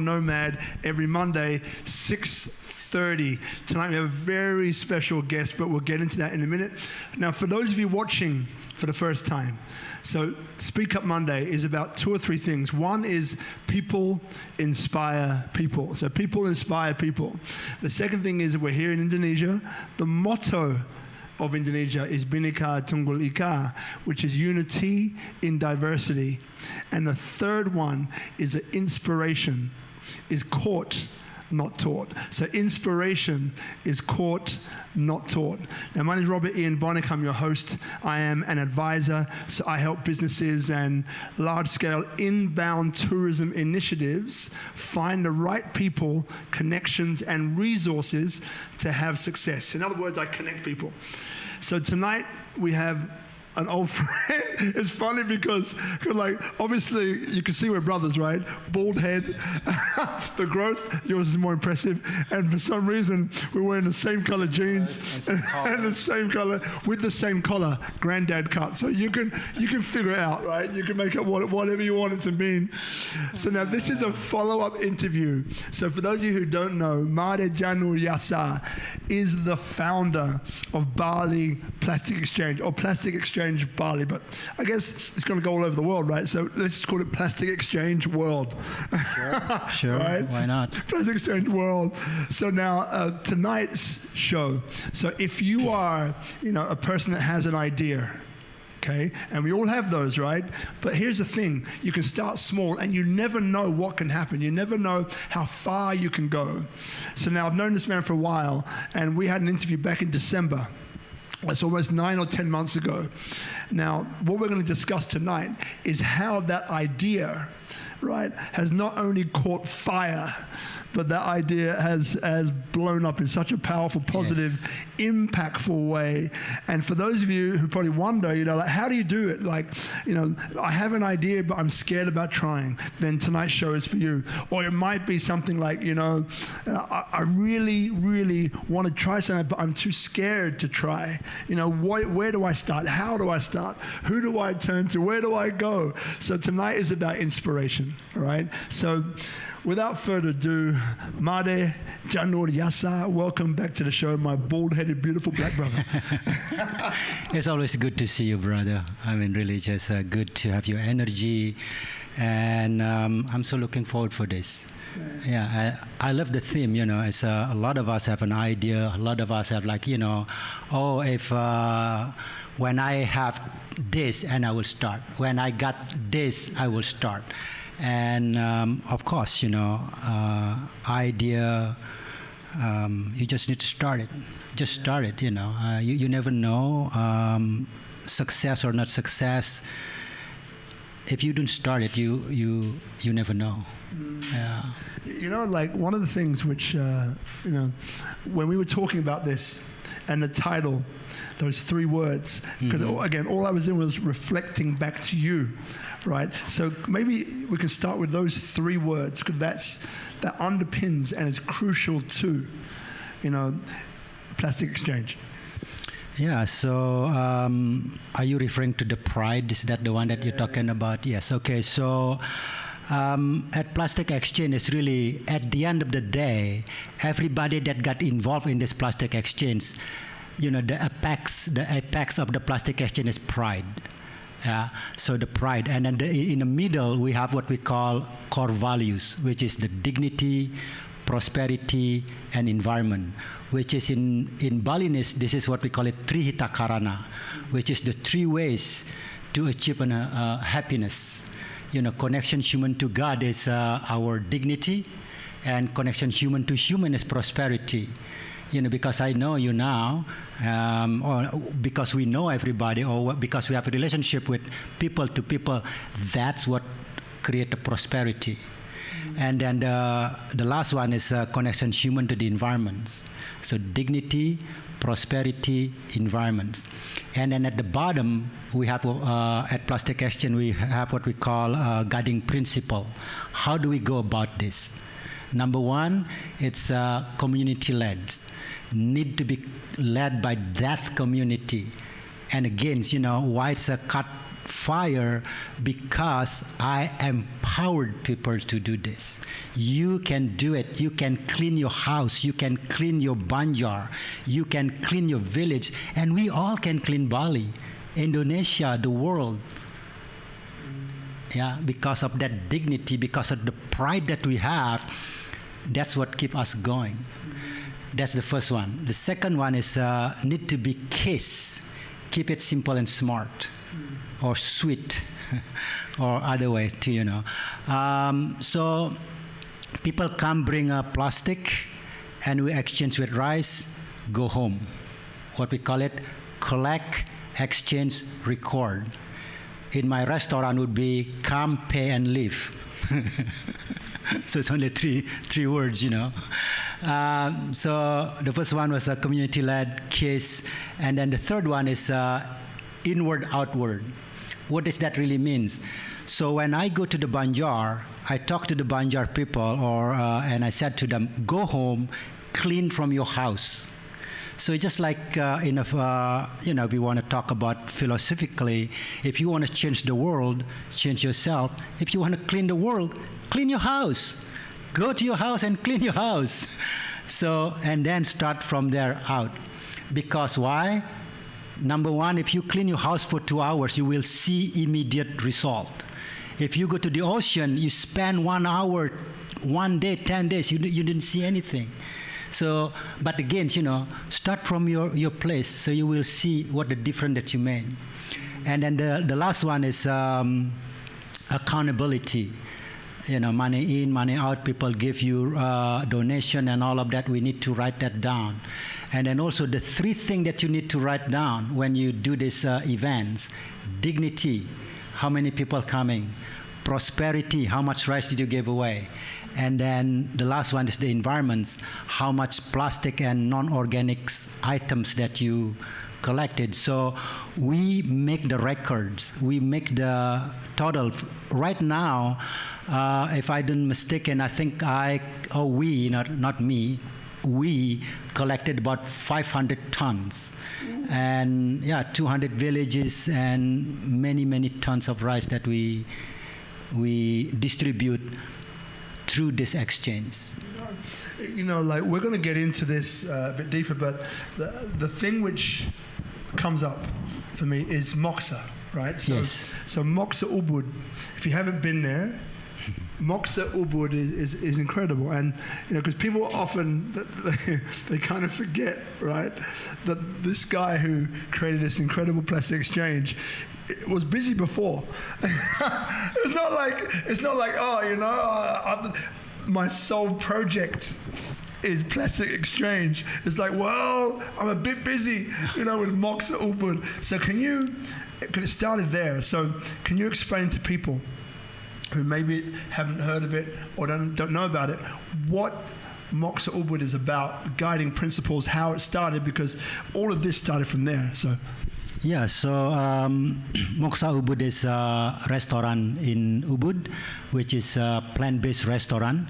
Nomad every Monday, 6:30. Tonight we have a very special guest, but we'll get into that in a minute. Now, for those of you watching for the first time, so Speak Up Monday is about two or three things. One is people inspire people. So people inspire people. The second thing is we're here in Indonesia. The motto of Indonesia is Bhinneka Tunggal Ika, which is unity in diversity. And the third one is that inspiration is caught, not taught. So inspiration is caught, not taught. Now, my name is Robert Ian Bonnick. I'm your host. I am an advisor, so I help businesses and large-scale inbound tourism initiatives find the right people, connections, and resources to have success. In other words, I connect people. So tonight we have an old friend. It's funny because like, obviously you can see we're brothers, right? Bald head, the growth, yours is more impressive. And for some reason, we're wearing the same color jeans and the same color, with the same collar, granddad cut. So you can figure it out, right? You can make up whatever you want it to mean. So now this is a follow-up interview. So for those of you who don't know, Janur Yasa is the founder of Bali PlasticXchange, or PlasticXchange Bali, but I guess it's going to go all over the world, right? So let's just call it PlasticXchange World. Sure. Right? Why not? PlasticXchange World. So now tonight's show. So if you are, a person that has an idea, okay, and we all have those, right? But here's the thing: you can start small, and you never know what can happen. You never know how far you can go. So now I've known this man for a while, and we had an interview back in December. That's almost 9 or 10 months ago. Now, what we're going to discuss tonight is how that idea, right, has not only caught fire, but that idea has blown up in such a powerful, positive, impactful way. And for those of you who probably wonder, like, how do you do it? Like, I have an idea, but I'm scared about trying. Then tonight's show is for you. Or it might be something like, I really, really want to try something, but I'm too scared to try. Where do I start? How do I start? Who do I turn to? Where do I go? So tonight is about inspiration, all right? So without further ado, Janur Yasa, welcome back to the show, my bald-headed, beautiful black brother. It's always good to see you, brother. I mean, really just good to have your energy. And I'm so looking forward for this. Yeah, I love the theme, it's a lot of us have an idea. A lot of us have like, when I have this, and I will start. When I got this, I will start. And of course, idea, you just need to start it. Just start it, you never know success or not success. If you don't start it, you never know. Yeah. Like one of the things which, when we were talking about this and the title, those three words, because again, all I was doing was reflecting back to you. Right, so maybe we can start with those three words, because that underpins and is crucial to, PlasticXchange. Yeah. So, are you referring to the pride? Is that the one that you're talking about? Yes. Okay. So, at PlasticXchange, it's really at the end of the day, everybody that got involved in this PlasticXchange, the apex of the PlasticXchange is pride. So the pride, and then in the middle we have what we call core values, which is the dignity, prosperity, and environment, which is in Balinese, this is what we call it Trihita Karana, which is the three ways to achieve happiness. Connection human to God is our dignity, and connection human to human is prosperity. Because I know you now, or because we know everybody, or because we have a relationship with people to people, that's what creates the prosperity. And then the last one is connection human to the environments. So dignity, prosperity, environments. And then at the bottom, we have, at PlasticXchange, we have what we call guiding principle. How do we go about this? Number one, it's community-led. Need to be led by that community. And again, why it's cut fire because I empowered people to do this. You can do it. You can clean your house. You can clean your Banjar. You can clean your village. And we all can clean Bali, Indonesia, the world. Yeah, because of that dignity, because of the pride that we have, that's what keeps us going. That's the first one. The second one is need to be KISS. Keep it simple and smart, or sweet, or other way too, you know. So people come bring a plastic, and we exchange with rice, go home. What we call it, collect, exchange, record. In my restaurant would be come, pay, and leave. So it's only three words, you know. So the first one was a community-led KISS, and then the third one is inward, outward. What does that really mean? So when I go to the Banjar, I talk to the Banjar people, and I said to them, go home, clean from your house. So just like if we want to talk about philosophically, if you want to change the world, change yourself. If you want to clean the world, clean your house. Go to your house and clean your house. So, and then start from there out. Because why? Number one, if you clean your house for 2 hours, you will see immediate result. If you go to the ocean, you spend 1 hour, 1 day, 10 days, you didn't see anything. So, but again, start from your place, so you will see what the difference that you made. And then the last one is accountability. Money in, money out. People give you donation and all of that. We need to write that down. And then also the 3 things that you need to write down when you do these events: dignity, how many people coming; prosperity, how much rice did you give away; and then the last one is the environments, how much plastic and non-organic items that you collected. So we make the records, we make the total. Right now, if I didn't mistaken, I think we, not me, we collected about 500 tons. And 200 villages and many tons of rice that we distribute through this exchange. Like we're going to get into this a bit deeper, but the thing which comes up for me is Moxa, right? So, yes. So Moxa Ubud, if you haven't been there, Moxa Ubud is incredible, and because people often they kind of forget, right, that this guy who created this incredible plastic exchange was busy before. It's not like my sole project is plastic exchange. It's like, well, I'm a bit busy, with Moxa Ubud. So because it started there, so can you explain to people who maybe haven't heard of it or don't know about it, what Moxa Ubud is about, guiding principles, how it started, because all of this started from there. So Moxa Ubud is a restaurant in Ubud, which is a plant-based restaurant.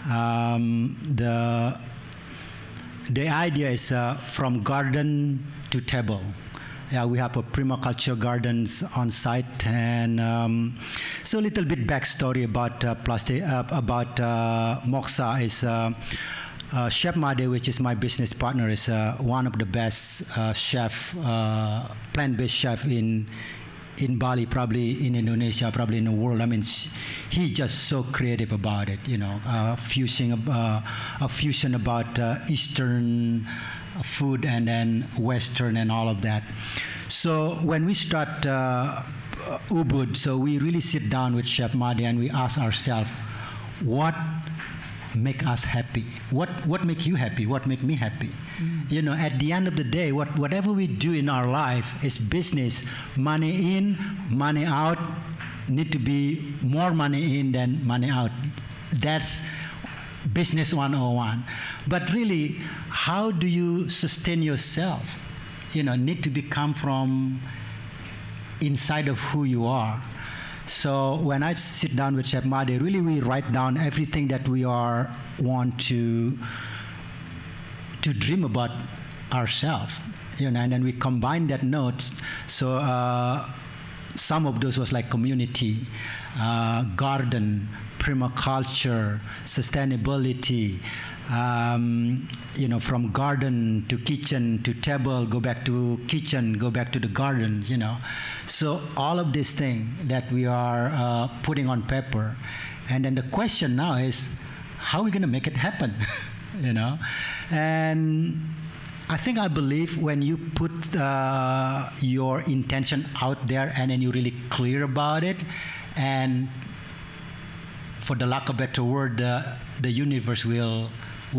The idea is from garden to table. We have a permaculture gardens on site, and so a little bit backstory about Moxa is Chef Made, which is my business partner, is one of the best plant-based chef in Bali, probably in Indonesia, probably in the world. I mean, he's just so creative about it, a fusion about Eastern food and then Western and all of that. So when we start Ubud, so we really sit down with Chef Madi and we ask ourselves, what make us happy? What make you happy? What make me happy? At the end of the day, whatever we do in our life is business. Money in, money out. Need to be more money in than money out. That's business 101. But really, how do you sustain yourself? Need to become from inside of who you are. So when I sit down with Chef Made, really we write down everything that we want to dream about ourselves, and then we combine that notes. So some of those was like community, garden, permaculture, sustainability, from garden to kitchen to table, go back to kitchen, go back to the garden, So all of these things that we are putting on paper. And then the question now is, how are we going to make it happen? And I believe when you put your intention out there and then you're really clear about it, and for the lack of a better word, the universe will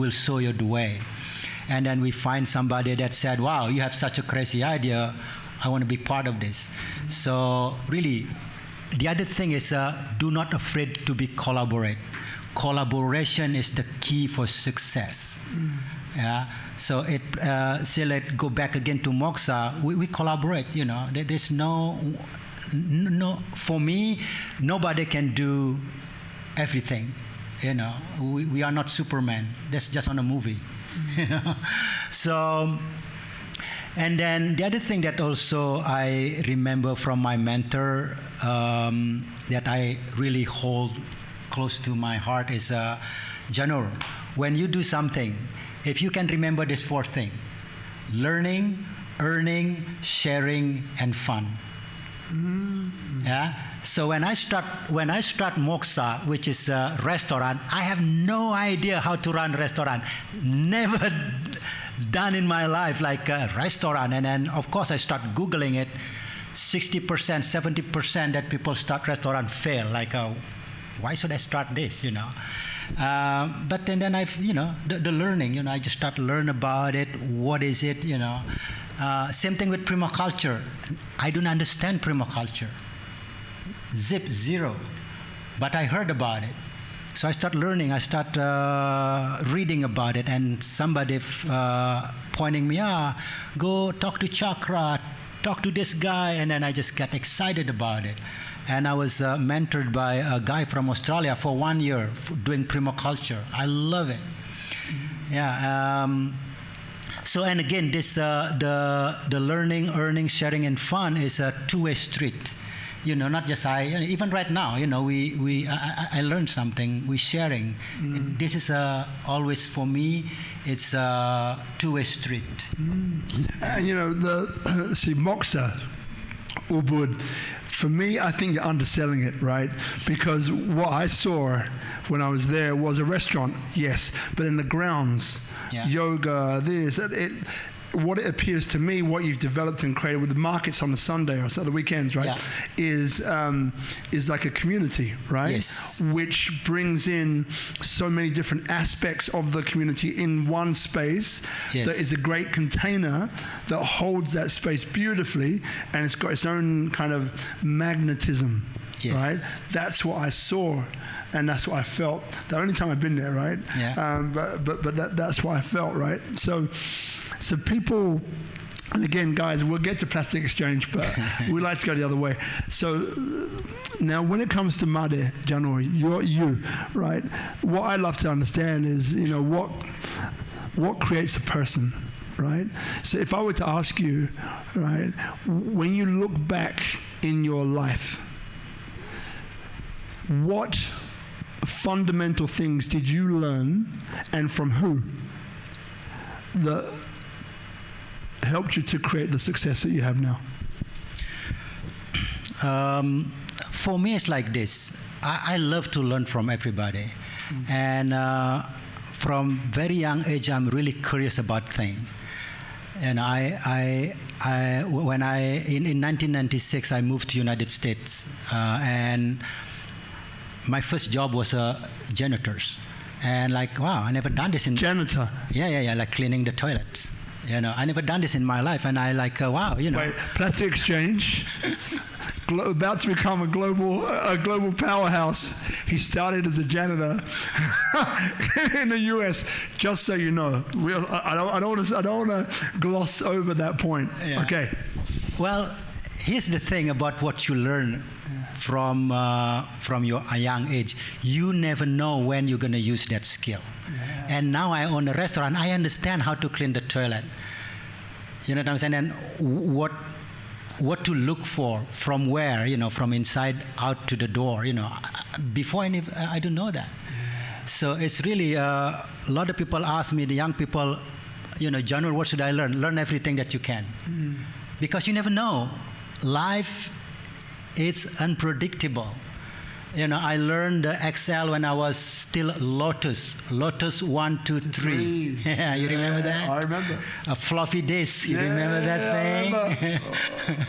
show you the way. And then we find somebody that said, wow, you have such a crazy idea, I want to be part of this. So really, the other thing is do not afraid to be collaborate. Collaboration is the key for success. Yeah. So let's go back again to Moksha. We collaborate. There's no. For me, nobody can do everything. We are not Superman. That's just on a movie. So. And then the other thing that also I remember from my mentor that I really hold close to my heart is Janur. When you do something, if you can remember this 4 things: learning, earning, sharing, and fun. Mm-hmm. Yeah. So when I start Moksha, which is a restaurant, I have no idea how to run a restaurant. Never done in my life like a restaurant. And then of course I start Googling it. 60%, 70% that people start restaurant fail. Like, why should I start this? But then I've, the learning, I just start to learn about it. What is it, Same thing with permaculture. I don't understand permaculture. Zero. But I heard about it. So I start learning. I start reading about it. And somebody pointing me, go talk to Chakra, talk to this guy. And then I just got excited about it. And I was mentored by a guy from Australia for 1 year doing permaculture. I love it. Yeah. So, and again, this the learning, earning, sharing, and fun is a two-way street. Not just even right now, I learned something, we're sharing. Mm. This is always, for me, it's a two-way street. Mm. And, see, Moksha, Ubud, for me, I think you're underselling it, right? Because what I saw when I was there was a restaurant, yes, but in the grounds, yoga, this, what it appears to me, what you've developed and created with the markets on the Sunday or the weekends, right, is like a community, right? Yes. Which brings in so many different aspects of the community in one space. Yes. That is a great container that holds that space beautifully, and it's got its own kind of magnetism. Yes. Right? That's what I saw, and that's what I felt. The only time I've been there, right? Yeah. But that's what I felt, right? So people, and again, guys, we'll get to PlasticXchange, but we like to go the other way. So now when it comes to Made, Janur, you, right? What I love to understand is, what creates a person, right? So if I were to ask you, right, when you look back in your life, what fundamental things did you learn, and from who, that helped you to create the success that you have now? For me, it's like this. I love to learn from everybody. Mm-hmm. And from very young age, I'm really curious about things. And when in 1996, I moved to United States. And my first job was janitors. And like, wow, I never done this in... Janitor? Yeah, like cleaning the toilets. I never done this in my life, and I like, wow, Wait, PlasticXchange, about to become a global powerhouse. He started as a janitor in the U.S. Just so you know, I don't want to gloss over that point. Yeah. Okay. Well, here's the thing about what you learn from your young age. You never know when you're going to use that skill. Yeah. And now I own a restaurant. I understand how to clean the toilet. You know what I'm saying? And what what to look for, from where, from inside out to the door, before I don't know that. So it's really, a lot of people ask me, the young people, Janur, what should I learn? Learn everything that you can. Because you never know. Life is unpredictable. I learned Excel when I was still Lotus 1, 2, 3. Yeah, you remember that? I remember. A floppy disk. You remember that thing? I remember.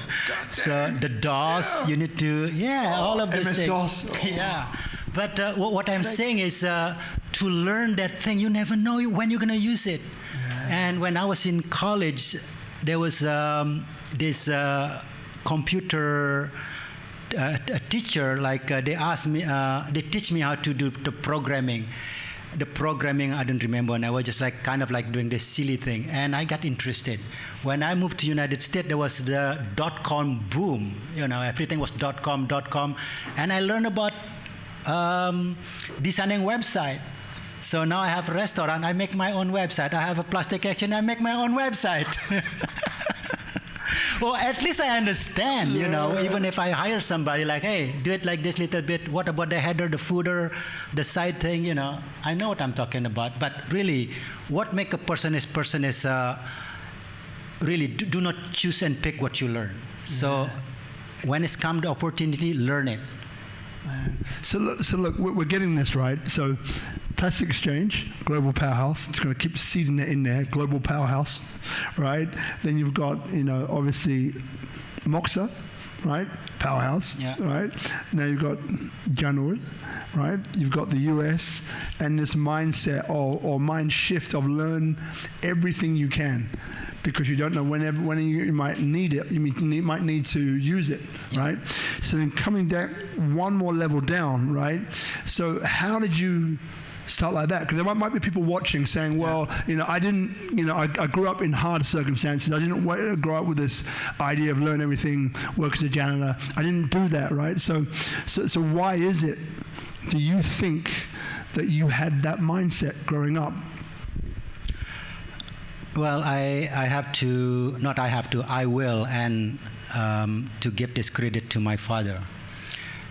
So the DOS, you need to, all of those things. MS-DOS. Yeah. But what I'm saying is to learn that thing, you never know when you're going to use it. Yeah. And when I was in college, there was this computer a teacher, they asked me, they teach me how to do the programming. The programming, I don't remember, and I was just kind of doing this silly thing. And I got interested. When I moved to United States, there was the .com boom. Everything was .com. And I learned about designing website. So now I have a restaurant, I make my own website. I have a PlasticXchange, I make my own website. Well, at least I understand, even if I hire somebody hey, do it like this little bit. What about the header, the footer, the side thing, I know what I'm talking about. But really, what makes a person is really do not choose and pick what you learn. So when it's come to opportunity, learn it. So look, we're getting this right. So PlasticXchange, global powerhouse. It's going to keep seeding it in there, global powerhouse, right? Then you've got, obviously, Moxa, right? Powerhouse, right? Now you've got Janur, right? You've got the US, and this mindset or mind shift of learn everything you can, because you don't know when you might need it. You might need to use it, right? So then coming down one more level down, right? So how did you start like that? Because there might be people watching saying, well, I didn't, I grew up in hard circumstances. I didn't grow up with this idea of learn everything, work as a janitor. I didn't do that, right? So why is it, do you think, that you had that mindset growing up? Well, I will, and to give this credit to my father.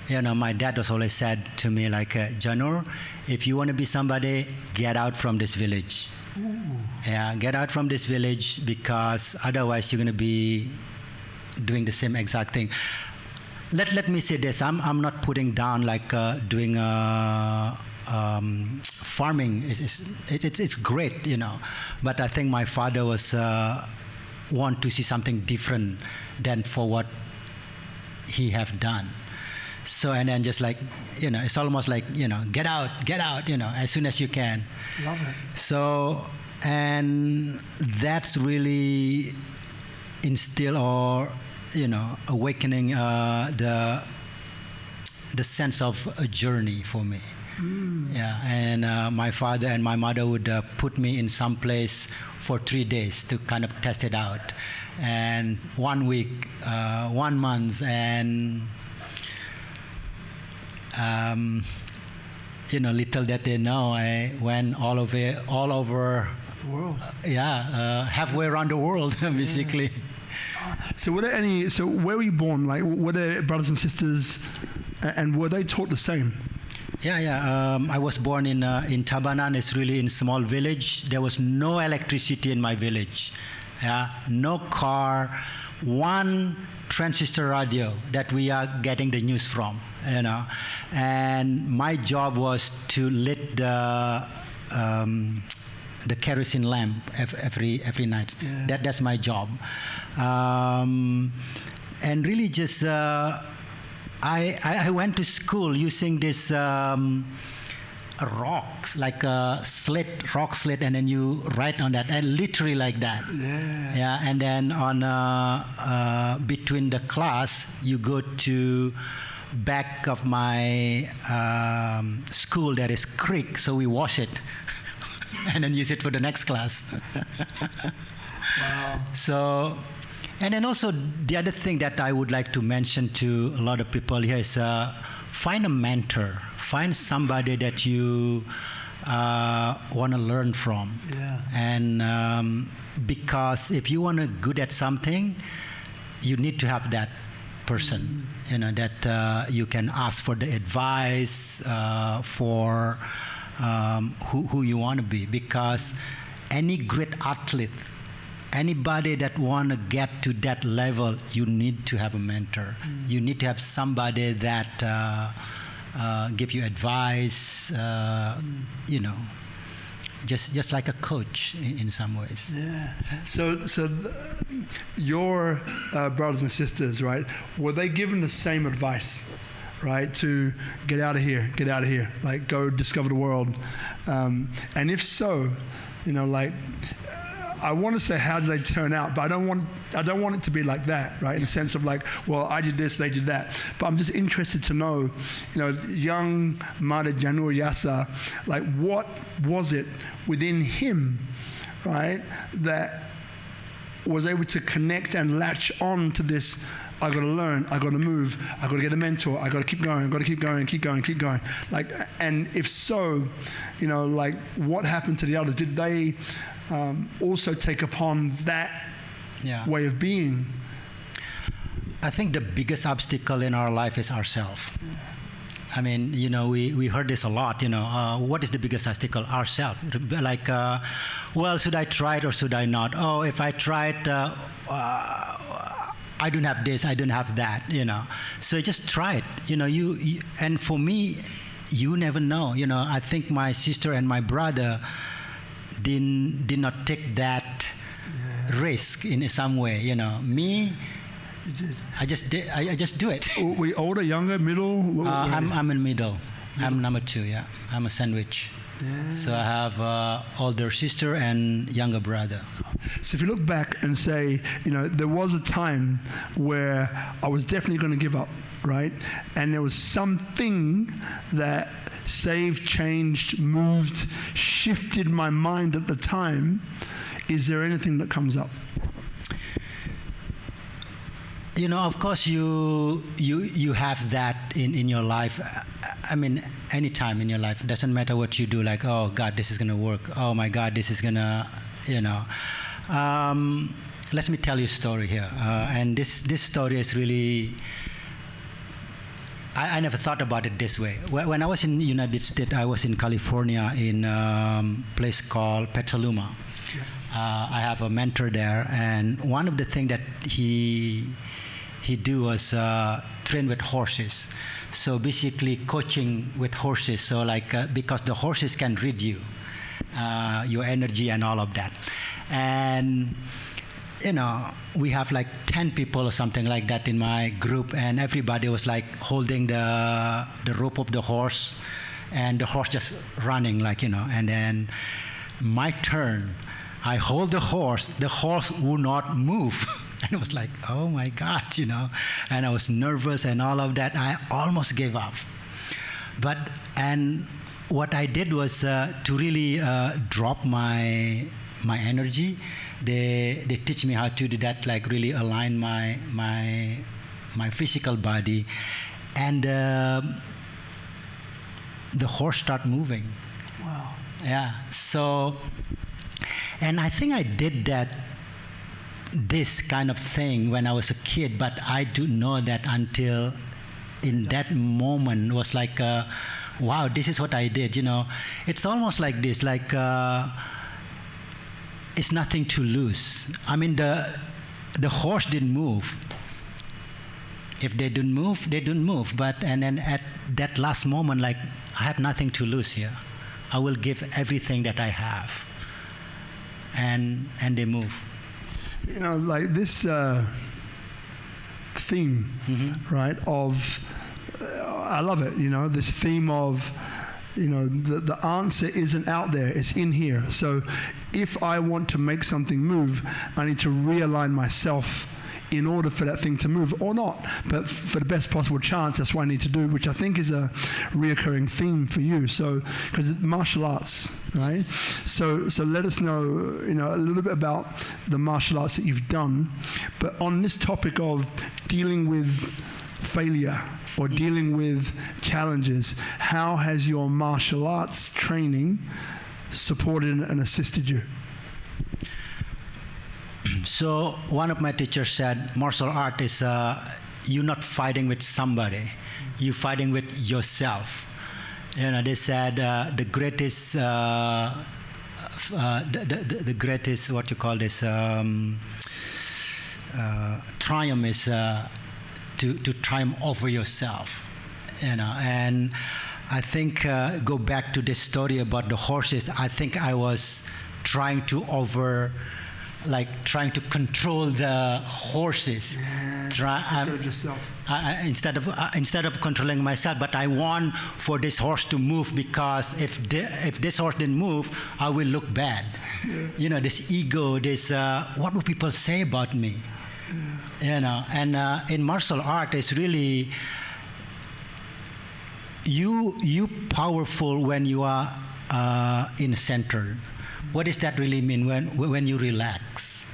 My dad was always said to me Janur, if you want to be somebody, get out from this village. Ooh. Yeah, get out from this village, because otherwise you're going to be doing the same exact thing. Let me say this, I'm not putting down doing farming. It's great, but I think my father was want to see something different than for what he have done. So, and then just it's almost get out, as soon as you can. Love it. So, and that's really instill or, awakening the sense of a journey for me. Yeah, and my father and my mother would put me in some place for 3 days to kind of test it out. And 1 week, 1 month, and little that they know, I went all over the world. Halfway around the world, basically. So were there any? So where were you born? Were there brothers and sisters, and were they taught the same? I was born in Tabanan. It's really in small village. There was no electricity in my village. No car, one transistor radio that we are getting the news from, and my job was to lit the kerosene lamp every night. That's my job, and really just I went to school using this rocks, like a rock slit, and then you write on that, and literally like that. And then on between the class, you go to back of my school. There is creek, so we wash it and then use it for the next class. Wow. So, and then also the other thing that I would like to mention to a lot of people here is find a mentor. Find somebody that you want to learn from. And because if you want to good at something, you need to have that person, that you can ask for the advice for who you want to be. Because any great athlete, anybody that want to get to that level, you need to have a mentor. You need to have somebody that give you advice, just like a coach in some ways. Yeah. So your brothers and sisters, right? Were they given the same advice, right? To get out of here, like go discover the world. And if so, I want to say how did they turn out, but I don't want it to be like that, right? In the sense of like, well, I did this, they did that. But I'm just interested to know, young Mada Janur Yasa, like what was it within him, right, that was able to connect and latch on to this, I got to learn, I got to move, I got to get a mentor, I got to keep going, keep going. Like, and if so, like what happened to the others? Did they also take upon that way of being? I think the biggest obstacle in our life is ourselves. I mean, we heard this a lot, what is the biggest obstacle? Ourselves. Like, well, should I try it or should I not? Oh, if I try it, I don't have this, I don't have that, So just try it, you and for me, you never know, I think my sister and my brother did not take that risk in some way, Me, you did. I just do it. Were you older, younger, middle? I'm in middle. I'm number 2, I'm a sandwich. Yeah. So I have older sister and younger brother. So if you look back and say, there was a time where I was definitely going to give up, right? And there was something that saved, changed, moved, shifted my mind at the time. Is there anything that comes up? Of course you have that in your life. I mean, any time in your life. It doesn't matter what you do, like, oh God, this is going to work. Oh my God, this is going to, Let me tell you a story here. And this story is really, I never thought about it this way. When I was in the United States, I was in California in a place called Petaluma. I have a mentor there, and one of the things that he do was train with horses. So basically coaching with horses. So like because the horses can read you, your energy and all of that. And we have like 10 people or something like that in my group, and everybody was like holding the rope of the horse, and the horse just running and then my turn, I hold the horse would not move. And I was like, oh my God, and I was nervous and all of that. I almost gave up. And what I did was to really drop my energy. They teach me how to do that, like really align my physical body, and the horse start moving. Wow. Yeah. So, and I think I did this kind of thing when I was a kid, but I didn't know that until in that moment was like, wow, this is what I did. It's almost like this, like. It's nothing to lose. I mean, the horse didn't move. If they didn't move, they didn't move. And then at that last moment, like, I have nothing to lose here. I will give everything that I have. And they move. Like this theme, right, of, I love it, this theme of, the answer isn't out there, it's in here. So if I want to make something move, I need to realign myself in order for that thing to move, or not. But for the best possible chance, that's what I need to do, which I think is a reoccurring theme for you. So, because martial arts, right? So let us know, a little bit about the martial arts that you've done. But on this topic of dealing with failure or dealing with challenges, how has your martial arts training supported and assisted you? So one of my teachers said, martial art is you're not fighting with somebody, you're fighting with yourself. They said the greatest, the greatest, what you call this, triumph is to triumph over yourself. And I think go back to this story about the horses. I think I was trying to control the horses. Control yourself. Instead of controlling myself, but I want for this horse to move, because if this horse didn't move, I will look bad. Yeah. This ego, this what will people say about me? Yeah. And in martial art, it's really you powerful when you are in the center. What does that really mean when you relax?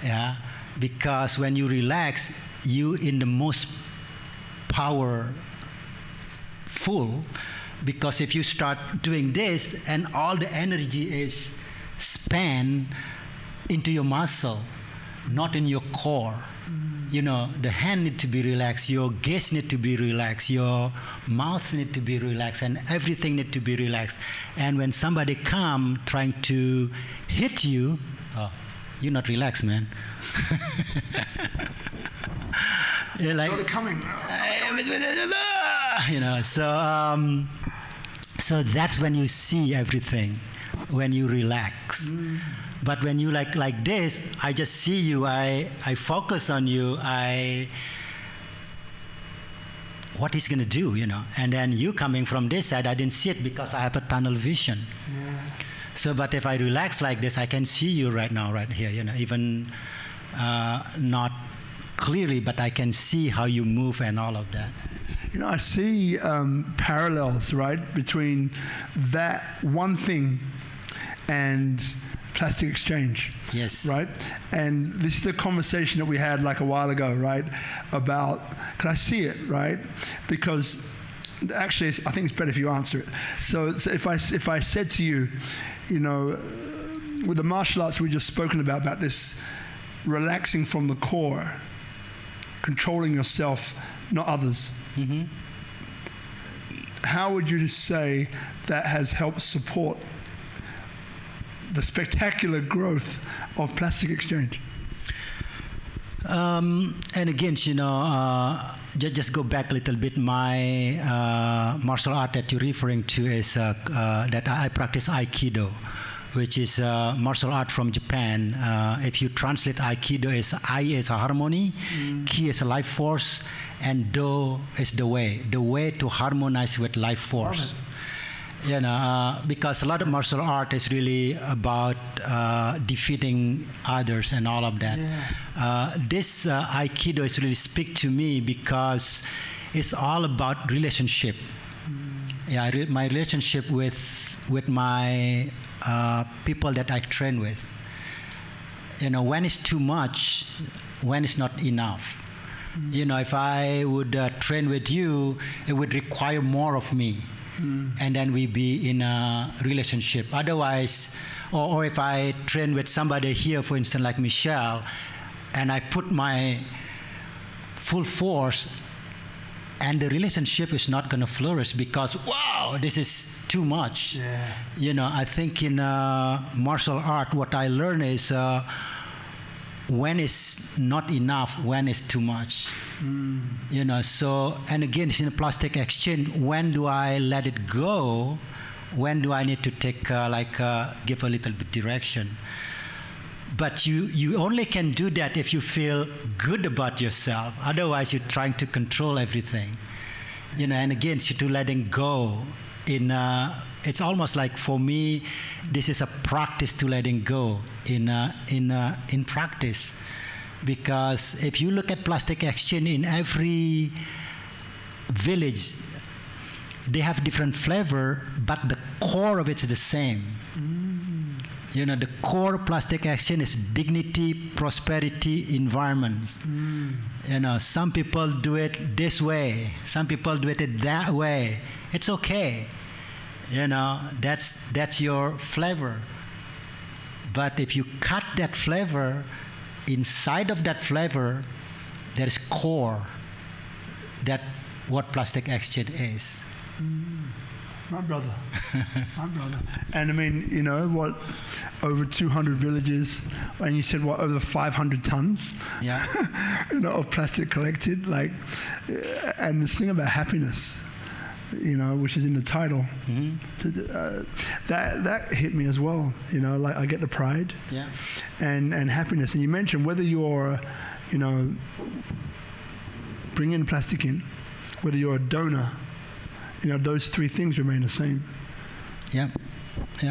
Yeah, because when you relax, you in the most powerful. Because if you start doing this, and all the energy is spent into your muscle, not in your core. The hand need to be relaxed, your gaze need to be relaxed, your mouth need to be relaxed, and everything need to be relaxed. And when somebody come trying to hit you, you're not relaxed, man. You're like, coming. So that's when you see everything, when you relax. But when you like this, I just see you, I focus on you, what he's going to do, And then you coming from this side, I didn't see it because I have a tunnel vision. Yeah. So, but if I relax like this, I can see you right now, right here, even not clearly, but I can see how you move and all of that. I see parallels, right, between that one thing and PlasticXchange. Yes. Right? And this is the conversation that we had like a while ago, right? About, can I see it, right? Because actually, I think it's better if you answer it. So if I said to you, with the martial arts we just spoken about this relaxing from the core, controlling yourself, not others. Mm-hmm. How would you say that has helped support the spectacular growth of PlasticXchange? And again, just go back a little bit. My martial art that you're referring to is that I practice Aikido, which is martial art from Japan. If you translate Aikido, is I is a harmony, Ki is a life force, and Do is the way to harmonize with life force. Because a lot of martial art is really about defeating others and all of that. Yeah. This Aikido is really speak to me because it's all about relationship. My relationship with my people that I train with. When it's too much, when it's not enough. If I would train with you, it would require more of me. And then we be in a relationship. Otherwise, or if I train with somebody here, for instance, like Michelle, and I put my full force, and the relationship is not going to flourish because, wow, this is too much. Yeah. I think in martial art, what I learn is when it's not enough, when it's too much. So, and again, it's in a PlasticXchange, when do I let it go? When do I need to take, give a little bit direction? But you only can do that if you feel good about yourself. Otherwise, you're trying to control everything. And again, to letting go. It's almost like, for me, this is a practice to letting go in practice. Because if you look at PlasticXchange, in every village, they have different flavor, but the core of it is the same. The core PlasticXchange is dignity, prosperity, environments. Some people do it this way, some people do it that way. It's okay. That's your flavor. But if you cut that flavor, inside of that flavor, there is core that what PlasticXchange is. My brother. My brother. And I mean, you know, what, over 200 villages, and you said, what, over 500 tons? Yeah. You know, of plastic collected, like, and this thing about happiness, you know, which is in the title, that hit me as well. You know, like I get the pride, and happiness. And you mentioned whether you're, you know, bringing plastic in, whether you're a donor, you know, those three things remain the same. Yeah.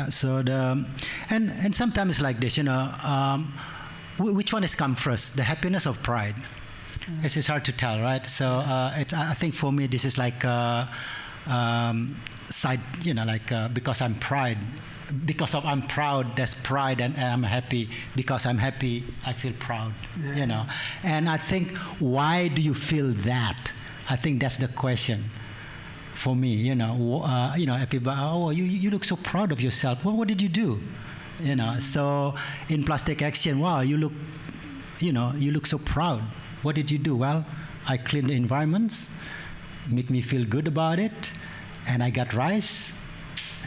So and sometimes it's like this, you know, which one has come first, the happiness or pride? It's hard to tell, right? So I think for me this is like side, you know, like because I'm proud, that's pride, and I'm happy. Because I'm happy, I feel proud. You know, and I think, why do you feel that? I think that's the question. For me, you know, people, oh, you look so proud of yourself. Well, what did you do? You know, so in PlasticXchange, wow, you look so proud. What did you do? Well, I cleaned the environments, make me feel good about it, and I got rice,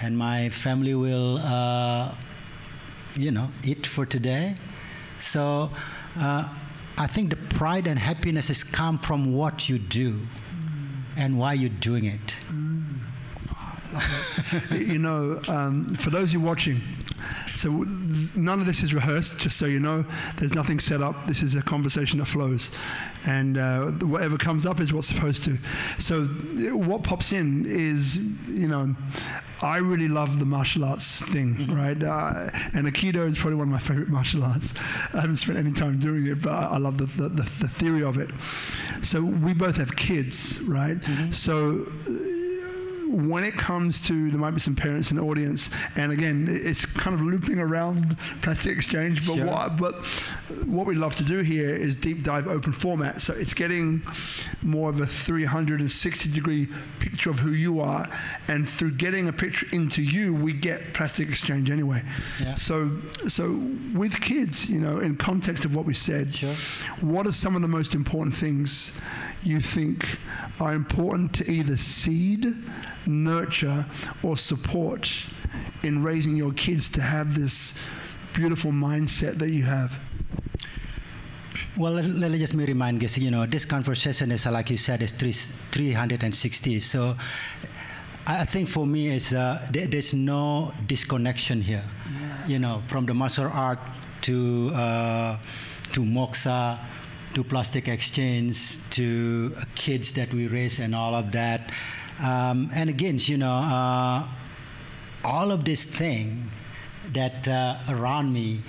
and my family will, eat for today. So I think the pride and happiness has come from what you do. And why you're doing it. You know, for those of you watching, so none of this is rehearsed, just so you know. There's nothing set up. This is a conversation that flows. And whatever comes up is what's supposed to. So what pops in is, you know, I really love the martial arts thing, right? And Aikido is probably one of my favorite martial arts. I haven't spent any time doing it, but I love the theory of it. So we both have kids, right? So when it comes to, there might be some parents in the audience, and again, it's kind of looping around PlasticXchange, but what we love to do here is deep dive open format. So it's getting more of a 360-degree picture of who you are, and through getting a picture into you, we get PlasticXchange anyway. Yeah. So with kids, you know, in context of what we said, what are some of the most important things you think are important to either seed, nurture, or support in raising your kids to have this beautiful mindset that you have? Well, let me just remind you, you know, this conversation is, like you said, is 360. So I think for me, it's there's no disconnection here. You know, from the martial art to Moksha, to PlasticXchange, to kids that we raise and all of that. And again, you know, all of this thing that around me,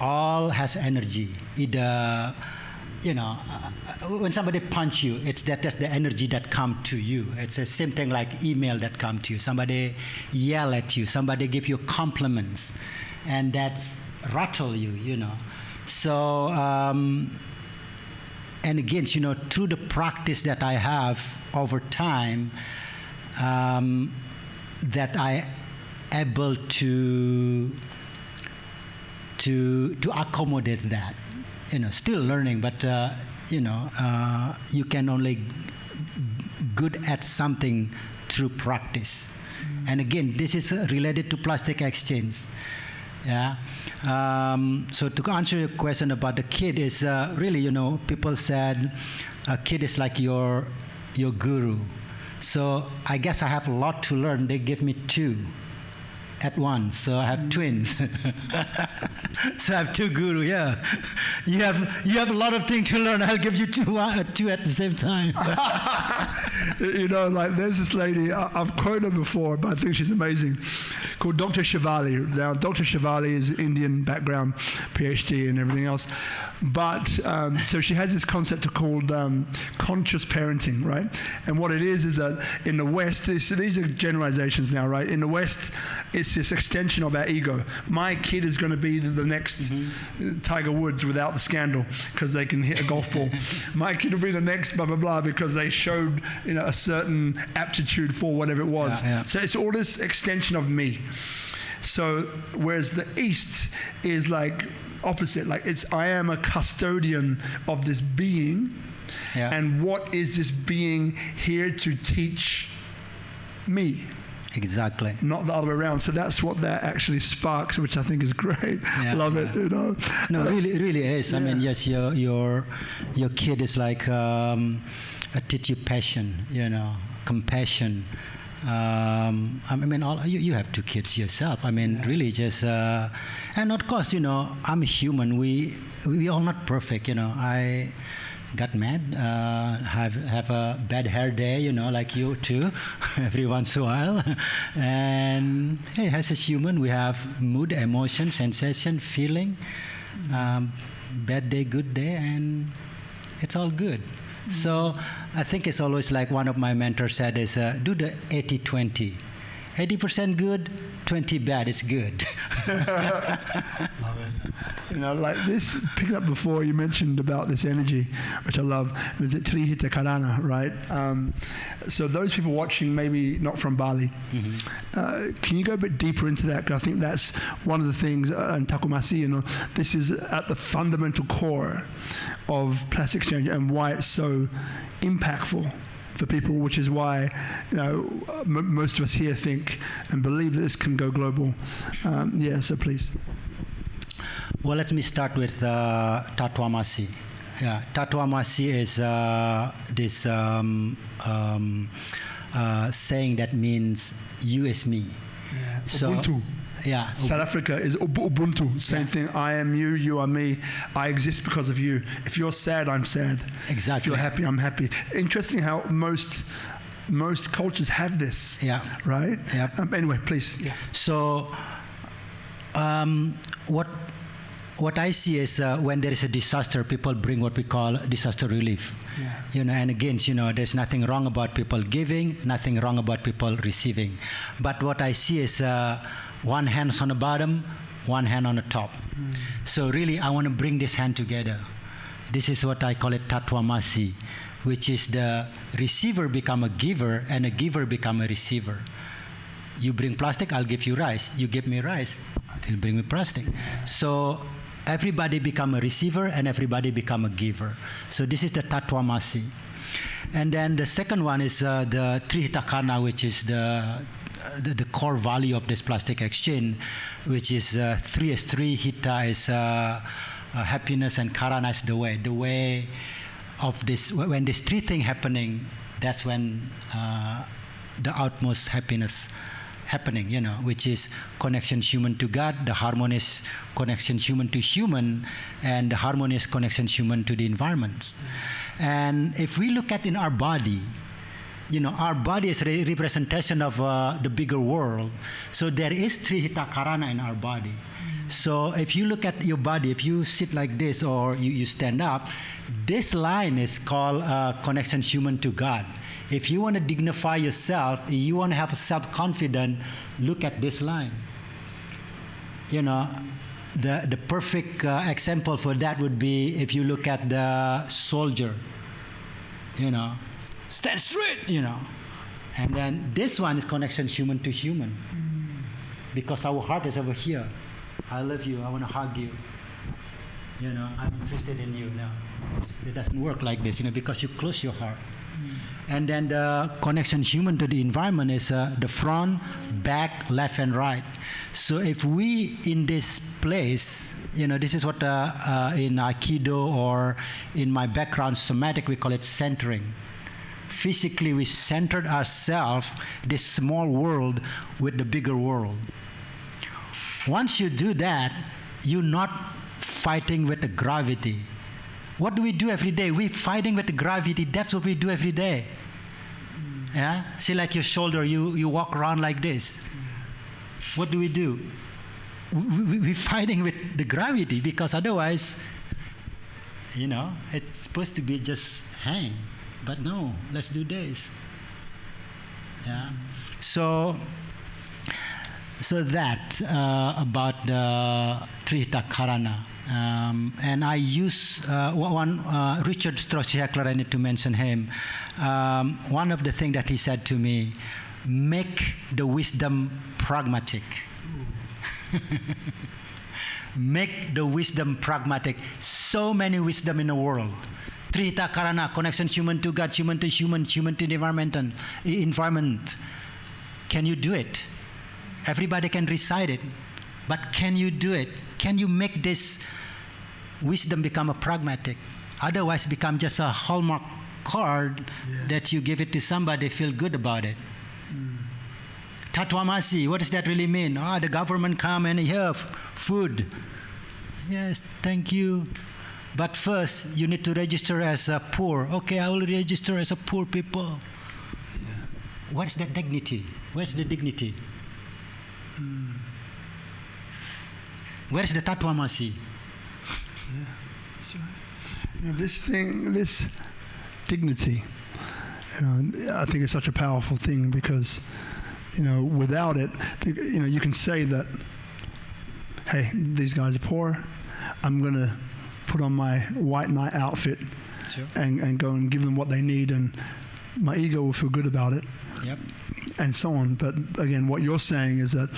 all has energy. It, when somebody punch you, that's the energy that come to you. It's the same thing like email that come to you. Somebody yell at you. Somebody give you compliments, and that's rattle you. You know, so. And again, you know, through the practice that I have over time, that I able to accommodate that. You know, still learning, but you can only good at something through practice. And again, this is related to PlasticXchange. Yeah. So to answer your question about the kid is really, you know, people said a kid is like your guru. So I guess I have a lot to learn. They give me two at once. So I have twins. So I have two gurus. Yeah. You have a lot of things to learn. I'll give you two at the same time. You know, like there's this lady, I've quoted her before, but I think she's amazing, called Dr. Shivali. Now, Dr. Shivali is Indian background, PhD and everything else. But, so she has this concept called conscious parenting, right? And what it is that in the West, these are generalizations now, right? In the West, it's this extension of our ego. My kid is going to be the next Tiger Woods without the scandal because they can hit a golf ball. My kid will be the next blah, blah, blah because they showed, you know, a certain aptitude for whatever it was. Yeah, yeah. So it's all this extension of me. So whereas the East is like opposite, like it's I am a custodian of this being, and what is this being here to teach me? Exactly. Not the other way around. So that's what that actually sparks, which I think is great. Love it. You know. No, really is. I mean, yes, your kid is like teach you passion, you know, compassion. I mean, you have 2 kids yourself. I mean, really just, and of course, you know, I'm a human. We all not perfect, you know. I got mad, have a bad hair day, you know, like you too, every once in a while. And hey, as a human, we have mood, emotion, sensation, feeling, bad day, good day, and it's all good. So I think it's always like one of my mentors said is, do the 80-20. 80% good, 20 bad, it's good. Love it. You know, like this, picking up before you mentioned about this energy, which I love. Is it Trihita Karana, right? So those people watching, maybe not from Bali, can you go a bit deeper into that? Because I think that's one of the things, and Takumasi, you know, this is at the fundamental core of PlasticXchange and why it's so impactful for people, which is why, you know, most of us here think and believe that this can go global. So please. Well, let me start with Tatuamasi. Yeah, Tatuamasi is this saying that means you is me. Yeah. So, Ubuntu. Yeah. South Africa is Ubuntu. Same thing. I am you, you are me. I exist because of you. If you're sad, I'm sad. Exactly. If you're happy, I'm happy. Interesting how most cultures have this. Yeah. Right? Yeah. Anyway, please. Yeah. So, what I see is when there is a disaster, people bring what we call disaster relief. Yeah. You know, and again, you know, there's nothing wrong about people giving, nothing wrong about people receiving. But what I see is one hand on the bottom, one hand on the top. So really, I want to bring this hand together. This is what I call it Tatuamasi, which is the receiver become a giver and a giver become a receiver. You bring plastic, I'll give you rice. You give me rice, you'll bring me plastic. So everybody become a receiver and everybody become a giver. So this is the Tatuamasi. And then the second one is the Trihitakana, which is the core value of this PlasticXchange, which is 3 is 3, Hita is happiness, and Karana is the way. The way of this, when this 3 thing happening, that's when the utmost happiness happening, you know, which is connection human to God, the harmonious connection human to human, and the harmonious connection human to the environment. And if we look at in our body, you know, our body is a representation of the bigger world. So there is Trihita Karana in our body. So if you look at your body, if you sit like this or you stand up, this line is called connection human to God. If you want to dignify yourself, you want to have self-confidence, look at this line. You know, the perfect example for that would be if you look at the soldier, you know, stand straight, you know. And then this one is connection human to human. Because our heart is over here. I love you, I want to hug you. You know, I'm interested in you. No, it doesn't work like this, you know, because you close your heart. And then the connection human to the environment is the front, back, left, and right. So if we in this place, you know, this is what in Aikido or in my background, somatic, we call it centering. Physically, we centered ourselves, this small world, with the bigger world. Once you do that, you're not fighting with the gravity. What do we do every day? We're fighting with the gravity. That's what we do every day. Yeah? See, like your shoulder, you walk around like this. What do? We're fighting with the gravity because otherwise, you know, it's supposed to be just hang. But no, let's do this. Yeah. So that about the Trihita Karana. And I use Richard Strauss-Heckler, I need to mention him. One of the things that he said to me, make the wisdom pragmatic. Make the wisdom pragmatic. So many wisdom in the world. Trita Karana, connection human to God, human to human, human to the environment. Can you do it? Everybody can recite it. But can you do it? Can you make this wisdom become a pragmatic? Otherwise become just a hallmark card that you give it to somebody, feel good about it. Tatwamasi, what does that really mean? The government come and here, food. Yes, thank you. But first, you need to register as a poor. Okay, I will register as a poor people. What's the dignity? Where's the dignity? Where's the Tatwamasi? Yeah, that's right. This dignity, I think it's such a powerful thing because, without it, you can say that, hey, these guys are poor. I'm going to put on my white knight outfit and go and give them what they need, and my ego will feel good about it, and so on. But again, what you're saying is that,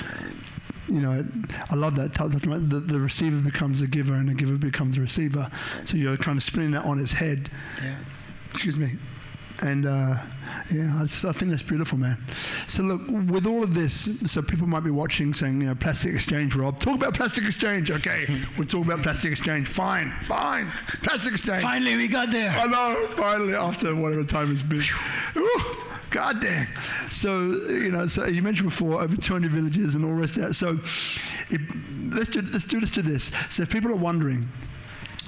I love that. The receiver becomes a giver and the giver becomes a receiver. So you're kind of spinning that on its head. Yeah. Excuse me. And I think that's beautiful, man. So look, with all of this, so people might be watching saying, PlasticXchange, Rob. Talk about PlasticXchange. Okay, we'll talk about PlasticXchange. Fine. PlasticXchange. Finally, we got there. I know, finally, after whatever time it's been. Ooh, God damn. So, so you mentioned before, over 200 villages and all the rest of that. So let's do this. So if people are wondering,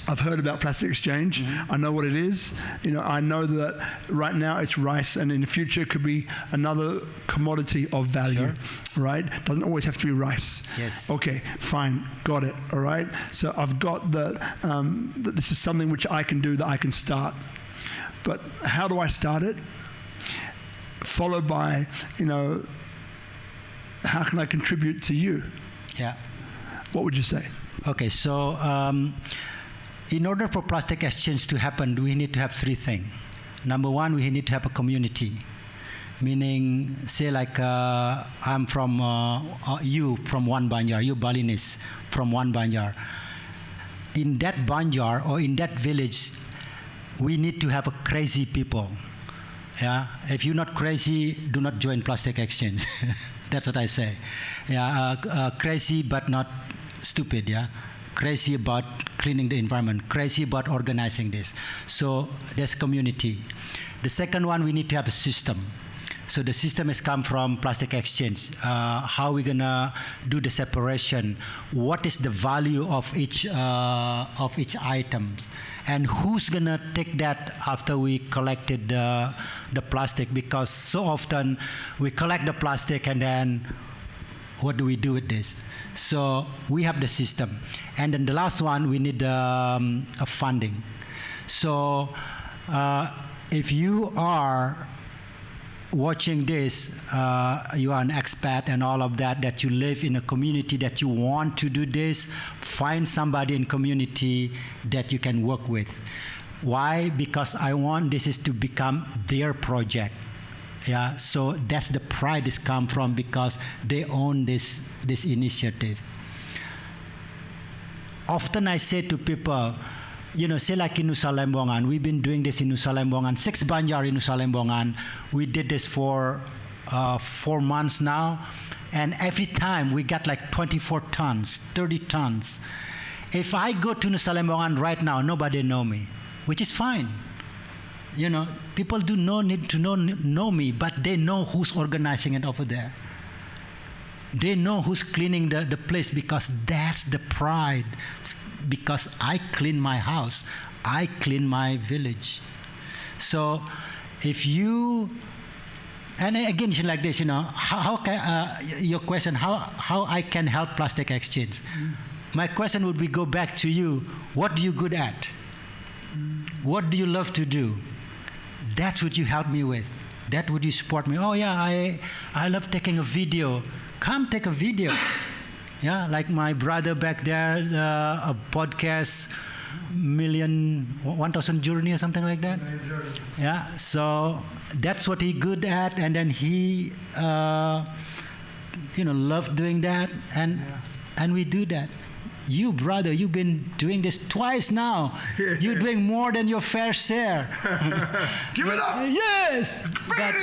I've heard about PlasticXchange. I know what it is. I know that right now it's rice, and in the future it could be another commodity of value, right? Doesn't always have to be rice. Yes. Okay, fine, got it. All right. So I've got that this is something which I can do, that I can start. But how do I start it? Followed by, how can I contribute to you? Yeah. What would you say? Okay, so in order for PlasticXchange to happen, we need to have three things. Number one, we need to have a community. Meaning, say like I'm from, you from one Banjar, you Balinese from one Banjar. In that Banjar or in that village, we need to have a crazy people. Yeah, if you're not crazy, do not join PlasticXchange. That's what I say. Yeah, crazy but not stupid. Yeah, crazy about cleaning the environment, crazy about organizing this. So there's community. The second one, we need to have a system. So the system has come from PlasticXchange. How we gonna do the separation? What is the value of each items? And who's gonna take that after we collected the plastic? Because so often we collect the plastic and then what do we do with this? So we have the system. And then the last one, we need a funding. So if you are watching this, you are an expat and all of that, that you live in a community that you want to do this, find somebody in community that you can work with. Why? Because I want this is to become their project. Yeah, so that's the pride is come from, because they own this initiative. Often I say to people, say like in Nusa Lembongan, we've been doing this in Nusa Lembongan, 6 Banjar in Nusa Lembongan. We did this for 4 months now, and every time we got like 24 tons, 30 tons. If I go to Nusa Lembongan right now, nobody know me, which is fine. People do not need to know me, but they know who's organizing it over there. They know who's cleaning the place, because that's the pride. Because I clean my house, I clean my village. So if you, and again, like this, how can, your question, how I can help PlasticXchange? My question would be, go back to you, what are you good at? What do you love to do? That's what you help me with. That would you support me. Oh yeah, I love taking a video. Come take a video. Yeah, like my brother back there, a podcast, 1,000 journey or something like that. Yeah, so that's what he good at, and then he, loved doing that, and And we do that. You, brother, you've been doing this twice now. You're doing more than your fair share. Give it up. Yes. But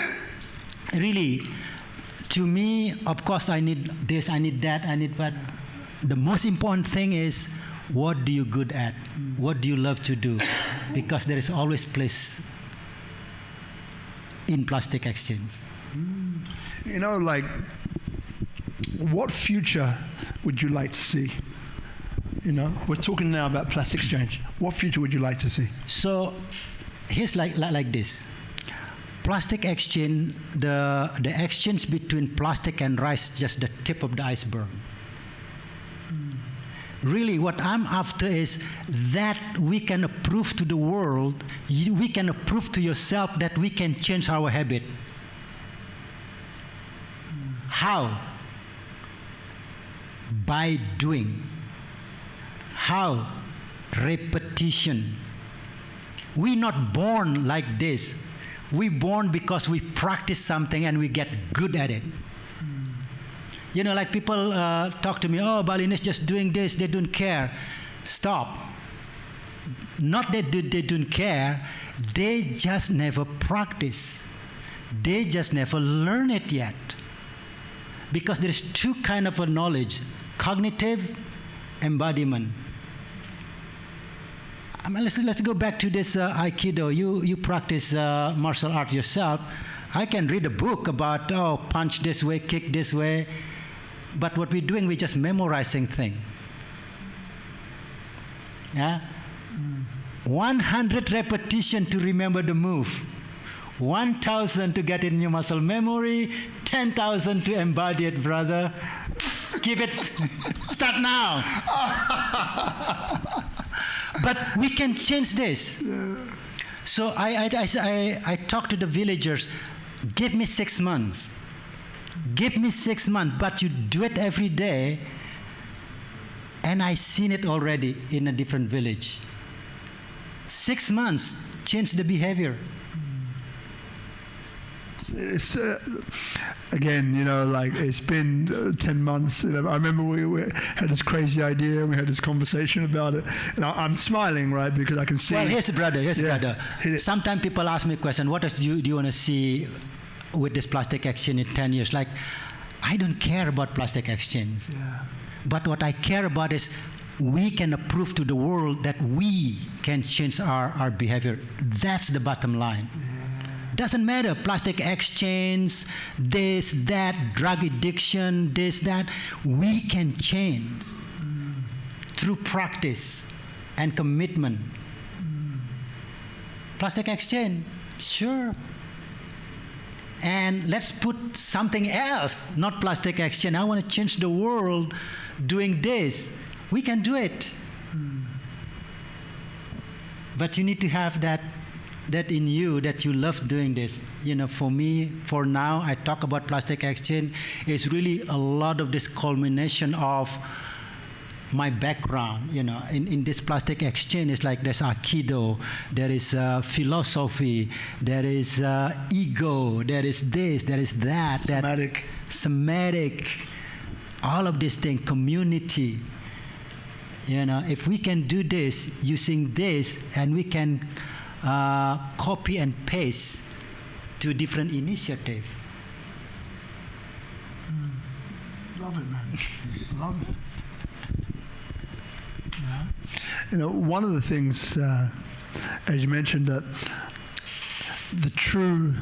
really, to me, of course, I need this, I need that, but the most important thing is, what do you good at? What do you love to do? Because there is always place in PlasticXchange. You know, like, what future would you like to see? You know, we're talking now about PlasticXchange. What future would you like to see? So, here's like this. PlasticXchange, the exchange between plastic and rice, just the tip of the iceberg. Really, what I'm after is that we can prove to the world, we can prove to yourself that we can change our habit. How? By doing. How? Repetition. We're not born like this. We're born because we practice something and we get good at it. You know, like people talk to me, oh, Balinese just doing this, they don't care. Stop. Not that they don't care, they just never practice. They just never learn it yet. Because there is two kinds of a knowledge, cognitive, embodiment. I mean, let's go back to this Aikido. You practice martial art yourself. I can read a book about, punch this way, kick this way. But what we're doing, we're just memorizing things. Yeah? 100 repetition to remember the move. 1,000 to get in your muscle memory. 10,000 to embody it, brother. Give it. Start now. But we can change this. So I talk to the villagers. Give me 6 months. Give me 6 months, but you do it every day. And I seen it already in a different village. 6 months, change the behavior. It's, again, you know, like it's been 10 months. You know, I remember we had this crazy idea and we had this conversation about it. And I'm smiling, right, because I can see. Well, here's brother. Sometimes people ask me a question, what do you want to see with this PlasticXchange in 10 years? Like, I don't care about PlasticXchange. Yeah. But what I care about is we can prove to the world that we can change our behavior. That's the bottom line. Yeah. Doesn't matter, PlasticXchange, this, that, drug addiction, this, that. We can change through practice and commitment. PlasticXchange, sure. And let's put something else, not PlasticXchange. I want to change the world doing this. We can do it. But you need to have that in you, that you love doing this. You know, for me, for now, I talk about PlasticXchange. It's really a lot of this culmination of my background. You know, in this PlasticXchange, it's like there's Aikido, there is philosophy, there is ego, there is this, there is that. Somatic. All of these things, community. You know, if we can do this using this, and we can copy and paste to different initiative. Love it, man. Love it. Yeah. You know, one of the things, as you mentioned, that the true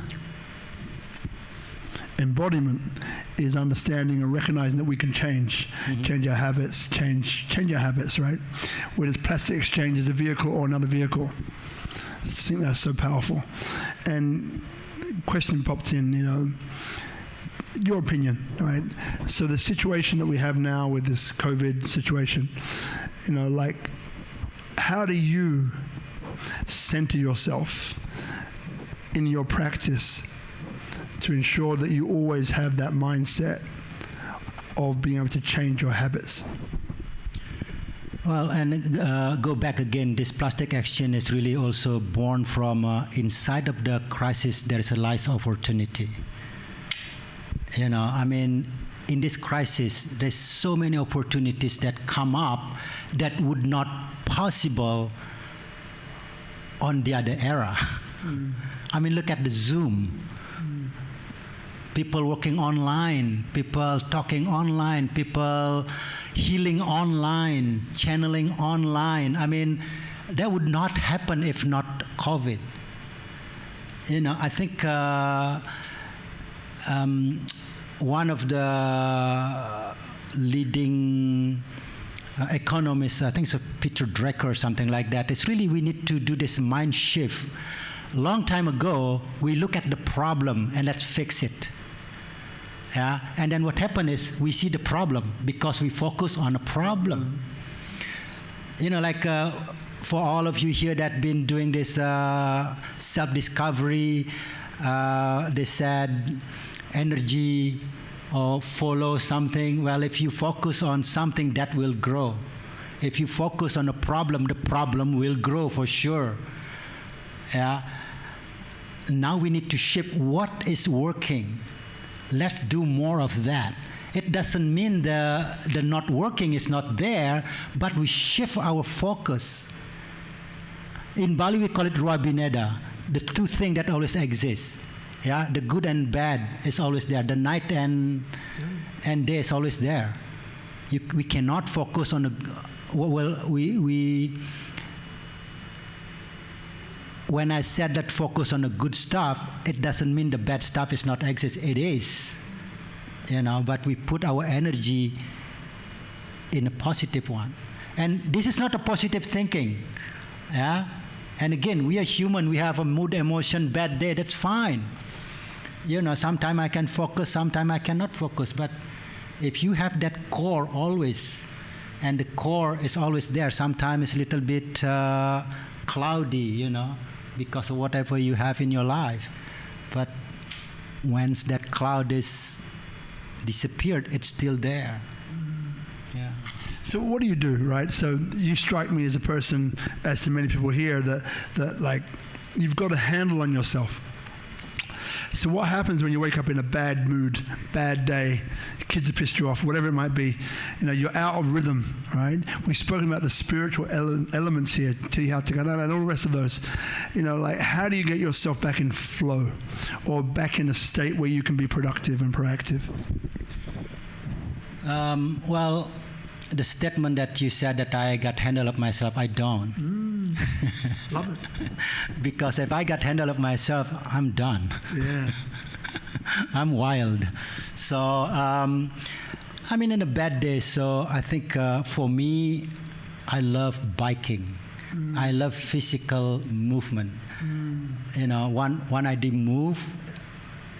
embodiment is understanding and recognizing that we can change our habits, change our habits, right? Whereas PlasticXchange is a vehicle or another vehicle. I think that's so powerful. And question popped in, you know, your opinion, right? So the situation that we have now with this COVID situation, you know, like, how do you center yourself in your practice to ensure that you always have that mindset of being able to change your habits? Well, and go back again, this PlasticXchange is really also born from inside of the crisis, there is a life opportunity. You know, I mean, in this crisis, there's so many opportunities that come up that would not possible on the other era. I mean, look at the Zoom. People working online, people talking online, people healing online, channeling online. I mean, that would not happen if not COVID. You know, I think one of the leading economists, I think so, Peter Drucker or something like that, it's really we need to do this mind shift. Long time ago, we look at the problem and let's fix it. Yeah, and then what happened is we see the problem because we focus on a problem. You know, like for all of you here that been doing this self-discovery, they said energy or follow something. Well, if you focus on something, that will grow. If you focus on a problem, the problem will grow for sure. Yeah. Now we need to shift what is working. Let's do more of that. It doesn't mean the not working is not there, but we shift our focus. In Bali, we call it Ruwa Bineda, the two things that always exist. Yeah, the good and bad is always there. The night and day is always there. We cannot focus on when I said that focus on the good stuff, it doesn't mean the bad stuff is not exist. It is, you know. But we put our energy in a positive one, and this is not a positive thinking. Yeah, and again, we are human. We have a mood, emotion, bad day. That's fine. You know, sometimes I can focus, sometimes I cannot focus. But if you have that core always, and the core is always there, sometimes it's a little bit cloudy, you know, because of whatever you have in your life. But once that cloud is disappeared, it's still there. Yeah. So what do you do, right? So you strike me as a person, as to many people here, that like you've got a handle on yourself. So what happens when you wake up in a bad mood, bad day, kids have pissed you off, whatever it might be, you know, you're out of rhythm, right? We've spoken about the spiritual elements here, Tirihatagana and all the rest of those. You know, like how do you get yourself back in flow or back in a state where you can be productive and proactive? Well, the statement that you said that I got handle of myself, I don't. Love it. Because if I got handle of myself, I'm done. Yeah. I'm wild. So, I mean, in a bad day, so I think for me, I love biking. I love physical movement. You know, when I did move,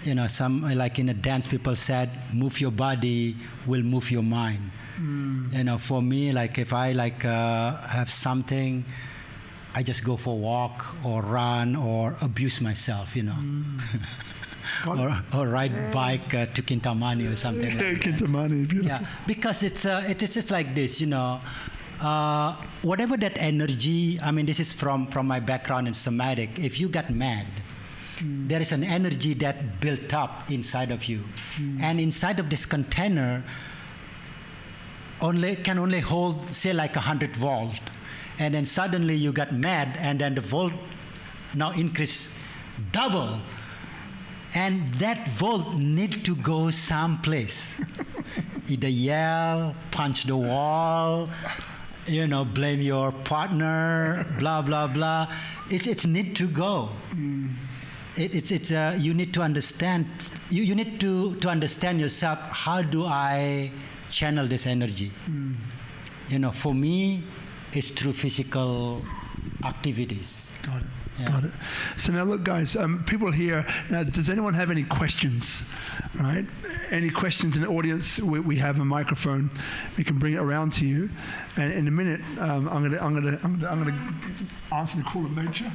you know, some, like in a dance, people said, move your body will move your mind. You know, for me, like if I have something, I just go for a walk or run or abuse myself, you know. or ride bike to Kintamani or something like that. Kintamani, beautiful. Yeah, because it's just like this, you know. Whatever that energy, I mean, this is from my background in somatic. If you get mad, there is an energy that built up inside of you. And inside of this container can only hold, say, like 100 volt. And then suddenly you got mad, and then the volt now increase double. And that volt need to go someplace. Either yell, punch the wall, you know, blame your partner, blah, blah, blah. It's need to go. You need to understand, you need to understand yourself, how do I channel this energy? You know, for me, it's through physical activities. Got it. Yeah. Got it. So now look, guys, people here, now, does anyone have any questions, right? Any questions in the audience? We have a microphone. We can bring it around to you. And in a minute, I'm gonna answer the call of nature.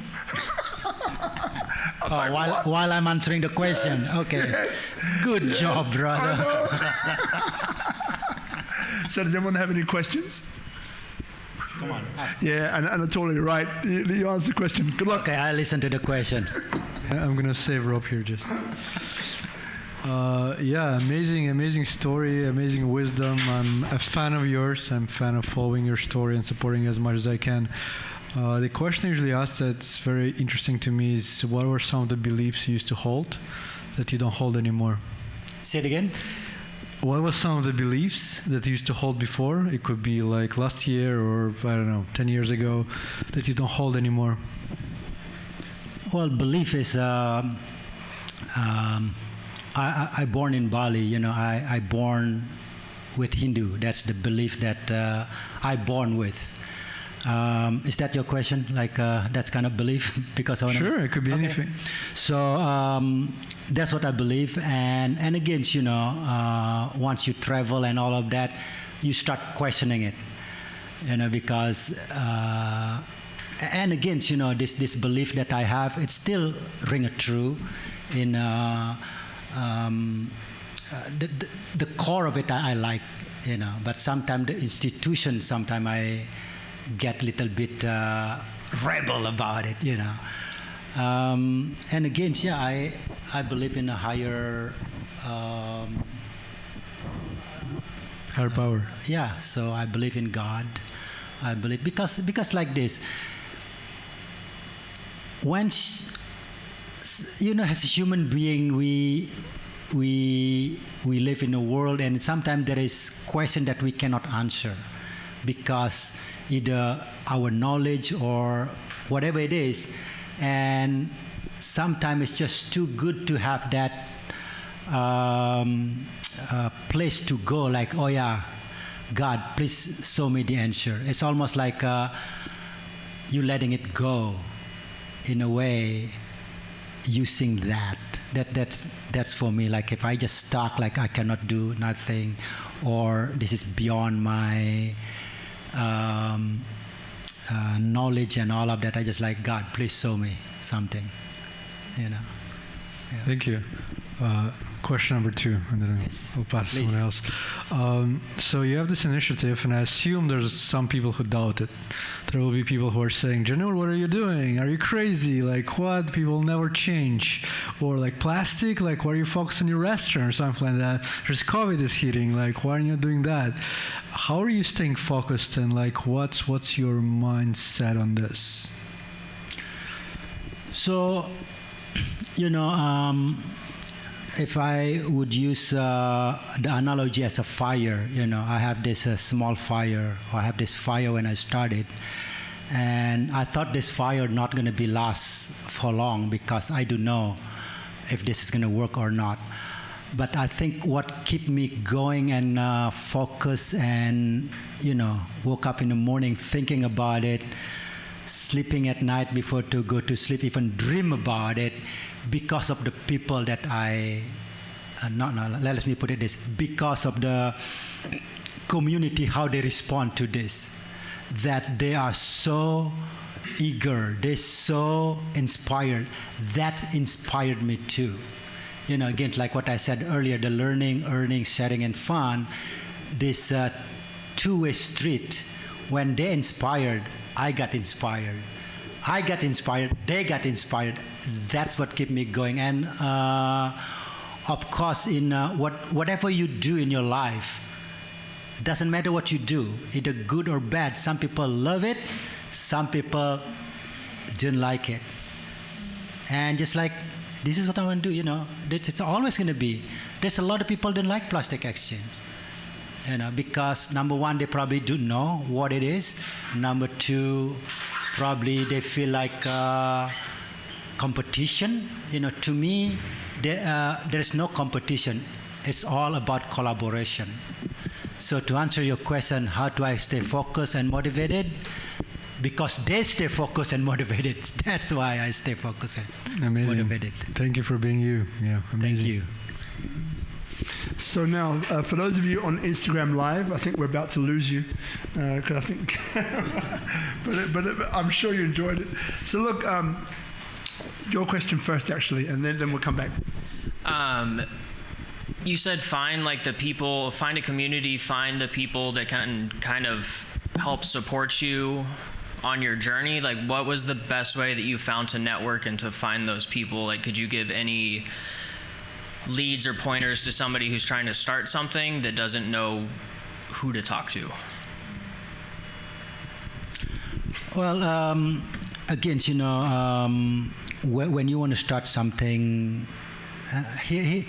While I'm answering the question. Yes, okay. Yes. Good job, brother. So does anyone have any questions? Come on. Yeah, and Anatoly, right? You answer the question. Good luck. Okay, I'll listen to the question. I'm going to save Rob here just. Yeah, amazing story, amazing wisdom. I'm a fan of yours. I'm a fan of following your story and supporting you as much as I can. The question I usually ask that's very interesting to me is, what were some of the beliefs you used to hold that you don't hold anymore? Say it again. What was some of the beliefs that you used to hold before? It could be like last year or, I don't know, 10 years ago, that you don't hold anymore. Well, belief is, I born in Bali, you know, I born with Hindu. That's the belief that I born with. Is that your question? Like that's kind of belief? Because I Sure, it could be anything. So that's what I believe. And again, you know, once you travel and all of that, you start questioning it, you know, because and again, you know, this belief that I have, it still ring true in the core of it. I like, you know, but sometimes the institution, sometimes I get a little bit rebel about it, you know. And again, yeah, I believe in a higher power. Yeah, so I believe in God. I believe because like this, when you know, as a human being, we live in a world, and sometimes there is question that we cannot answer because either our knowledge or whatever it is, and sometimes it's just too good to have that place to go, like, oh yeah, God, please show me the answer. It's almost like you letting it go in a way, using that's for me. Like if I just stuck, like I cannot do nothing, or this is beyond my knowledge and all of that, I just like, God, please show me something, you know. Yeah. Thank you. Question number 2, and then I'll pass to someone else. So you have this initiative, and I assume there's some people who doubt it. There will be people who are saying, Janur, what are you doing? Are you crazy? Like, what? People never change. Or like plastic? Like, why are you focused on your restaurant or something like that? There's COVID is hitting. Like, why are you doing that? How are you staying focused, and like, what's your mindset on this? So, you know, if I would use the analogy as a fire, you know, I have this small fire, or I have this fire when I started, and I thought this fire not going to be last for long because I don't know if this is going to work or not. But I think what kept me going and focus, and you know, woke up in the morning thinking about it, sleeping at night before to go to sleep, even dream about it, because of the people that let me put it this, because of the community, how they respond to this, that they are so eager, they're so inspired. That inspired me too. You know, again, like what I said earlier, the learning, earning, sharing, and fun, this two-way street. When they inspired, I got inspired. I got inspired, they got inspired. That's what kept me going. And of course, in whatever you do in your life, doesn't matter what you do, either good or bad. Some people love it, some people don't like it. And just like, this is what I want to do, you know, it's always going to be. There's a lot of people don't like PlasticXchange. You know, because number one, they probably don't know what it is. Number two, probably they feel like competition. You know, to me, there is no competition. It's all about collaboration. So to answer your question, how do I stay focused and motivated? Because they stay focused and motivated. That's why I stay focused and motivated. Thank you for being you. Yeah, amazing. Thank you. So now, for those of you on Instagram Live, I think we're about to lose you, because I think, but I'm sure you enjoyed it. So look, your question first, actually, and then we'll come back. You said find like the people, find a community, find the people that can kind of help support you on your journey. Like, what was the best way that you found to network and to find those people? Like, could you give any leads or pointers to somebody who's trying to start something that doesn't know who to talk to? Well, again, when you want to start something, here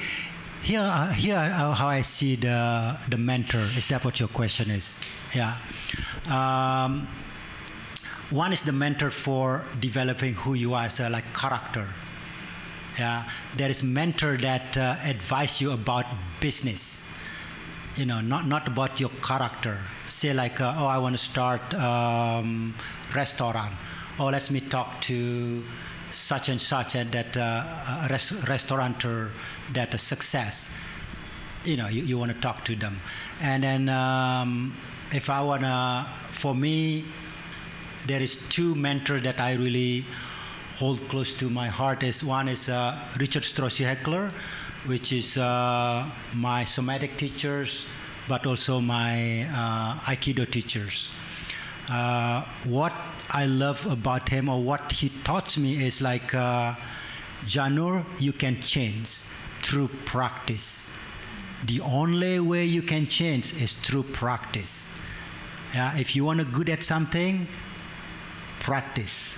how I see the mentor. Is that what your question is? Yeah. One is the mentor for developing who you are as a character. Yeah. There is mentor that advise you about business. Not about your character. Say I want to start restaurant. Let me talk to such and such and that restaurateur that a success. You want to talk to them. And then if I want to, for me, there is two mentors that I really hold close to my heart. One is Richard Strauss-Heckler, which is my somatic teachers, but also my Aikido teachers. What I love about him, or what he taught me, is Janur, you can change through practice. The only way you can change is through practice. If you want to good at something, practice.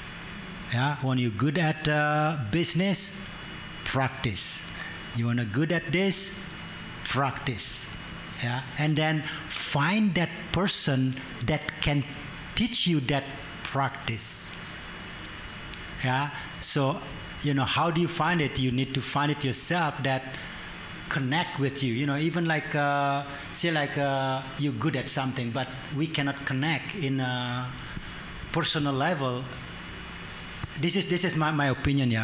When you're good at business, practice. You want to good at this, practice. And then find that person that can teach you that practice. So, how do you find it? You need to find it yourself that connect with you. Even you're good at something, but we cannot connect in a personal level. This is my opinion.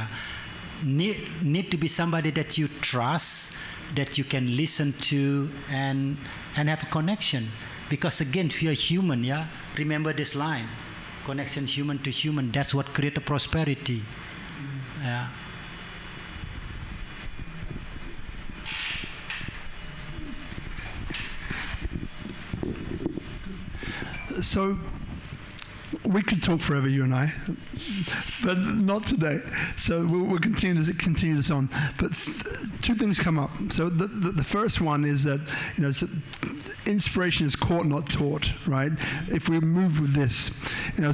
Need to be somebody that you trust, that you can listen to and have a connection. Because again, if you're human, remember this line: connection human to human. That's what creates a prosperity. So we could talk forever, you and I, but not today. So we'll continue this on. But two things come up. So the first one is that inspiration is caught, not taught, right? If we move with this,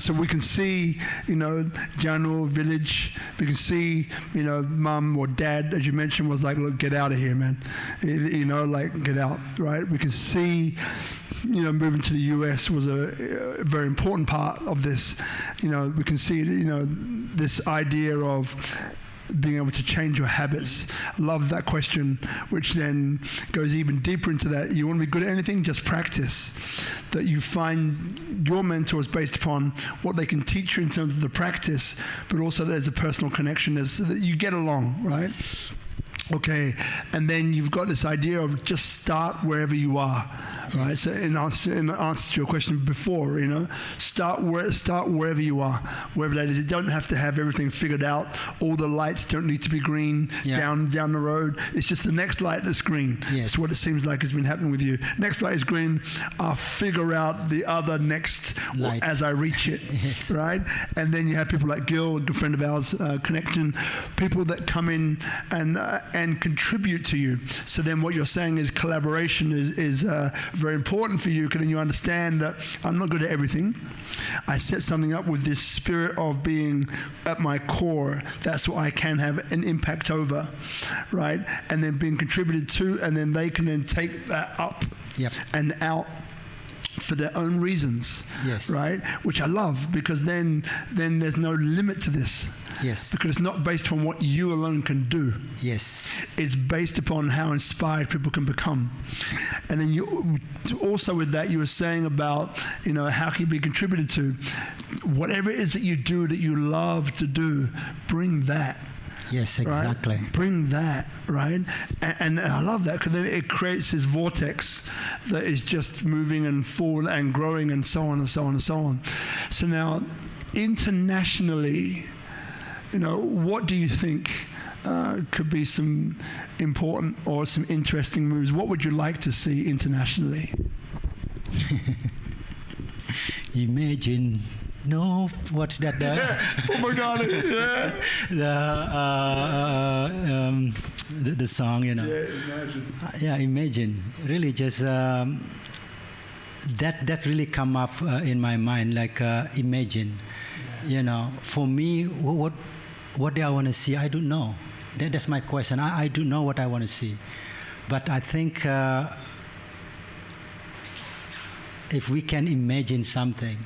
so we can see, Janur village. We can see, mum or dad, as you mentioned, was like, look, get out of here, man. Get out, right? We can see. Moving to the US was a very important part of this. We can see, this idea of being able to change your habits. Love that question, which then goes even deeper into that. You want to be good at anything, just practice. That you find your mentors based upon what they can teach you in terms of the practice, but also there's a personal connection so that you get along, right? Okay, and then you've got this idea of just start wherever you are, right? So in answer to your question before, start wherever you are, wherever that is. You don't have to have everything figured out. All the lights don't need to be green down the road. It's just the next light that's green. That's what it seems like has been happening with you. Next light is green. I'll figure out the other next light as I reach it, right? And then you have people like Gil, a good friend of ours, Connection, people that come in and contribute to you. So then what you're saying is collaboration is very important for you, because then you understand that I'm not good at everything. I set something up with this spirit of being at my core. That's what I can have an impact over, right? And then being contributed to, and then they can then take that up and out for their own reasons, right? Which I love, because then there's no limit to this. Because it's not based on what you alone can do. It's based upon how inspired people can become. And then you also, with that, you were saying about, how can you be contributed to? Whatever it is that you do that you love to do, bring that. Yes, exactly. Right? Bring that, right? And I love that, because then it creates this vortex that is just moving and forward and growing and so on and so on and so on. So now, internationally, what do you think could be some important or some interesting moves? What would you like to see internationally? Imagine no, what's that? Oh my God! Yeah. The song, you know. Yeah, imagine. Imagine. Really, just that really come up in my mind. Like imagine, you know. For me, what do I want to see? I don't know. That's my question. I don't know what I want to see, but I think if we can imagine something,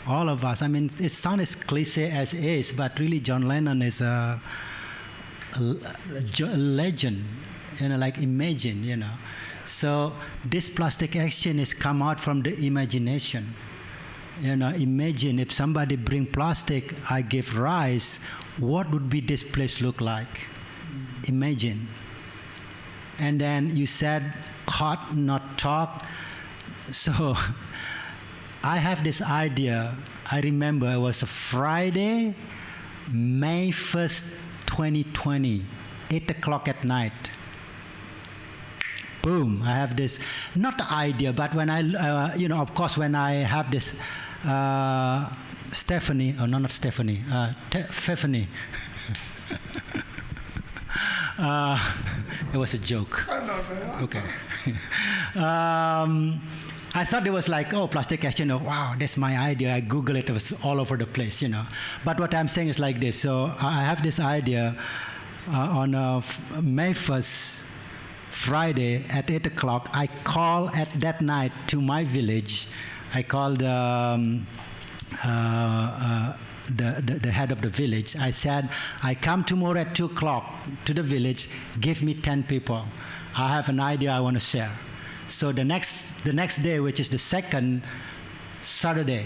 all of us. I mean, it sounds as cliche as is, but really, John Lennon is a legend, you know, like imagine, you know. So this plastic exchange is come out from the imagination. You know, imagine if somebody bring plastic, I give rice, what would be this place look like? Imagine. And then you said, caught, not talk. So I have this idea. I remember it was a Friday, May 1st, 2020, 8 o'clock at night. Boom, I have this, not the idea, but when I, you know, of course, when I have this, Stephanie, oh, no, not Stephanie, Tiffany. It was a joke. Okay. I thought it was like, oh, plastic exchange, oh, wow, that's my idea. I Google it, it was all over the place, you know. But what I'm saying is like this. So I have this idea on May 1st, Friday at 8 o'clock. I call at that night to my village. I called the head of the village. I said, I come tomorrow at 2 o'clock to the village, give me 10 people. I have an idea I want to share. So the next day, which is the second Saturday,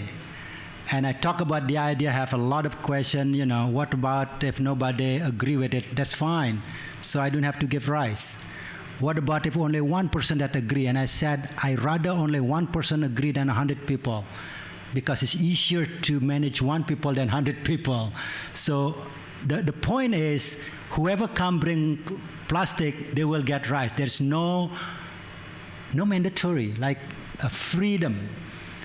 and I talk about the idea, have a lot of questions, you know, what about if nobody agree with it? That's fine. So I don't have to give rice. What about if only 1% that agree? And I said, I rather only 1% agree than 100 people, because it's easier to manage 1 people than 100 people. So the point is, whoever come bring plastic, they will get rice. There's no mandatory, like a freedom.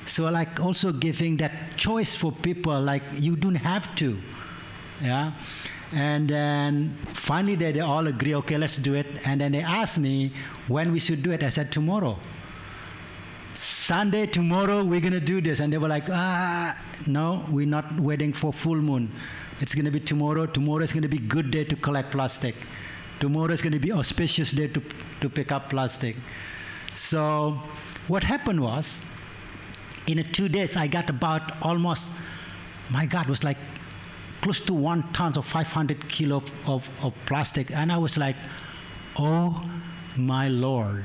So like also giving that choice for people, like you don't have to, yeah. And then finally they all agree, okay, let's do it. And then they asked me when we should do it. I said tomorrow. Sunday, tomorrow, we're gonna do this. And they were like, no, we're not waiting for full moon. It's gonna be tomorrow. Tomorrow is gonna be good day to collect plastic. Tomorrow is gonna be auspicious day to pick up plastic. So what happened was, in 2 days, I got about almost, my God, it was like close to 1 ton or 500 kilo of plastic. And I was like, oh my Lord.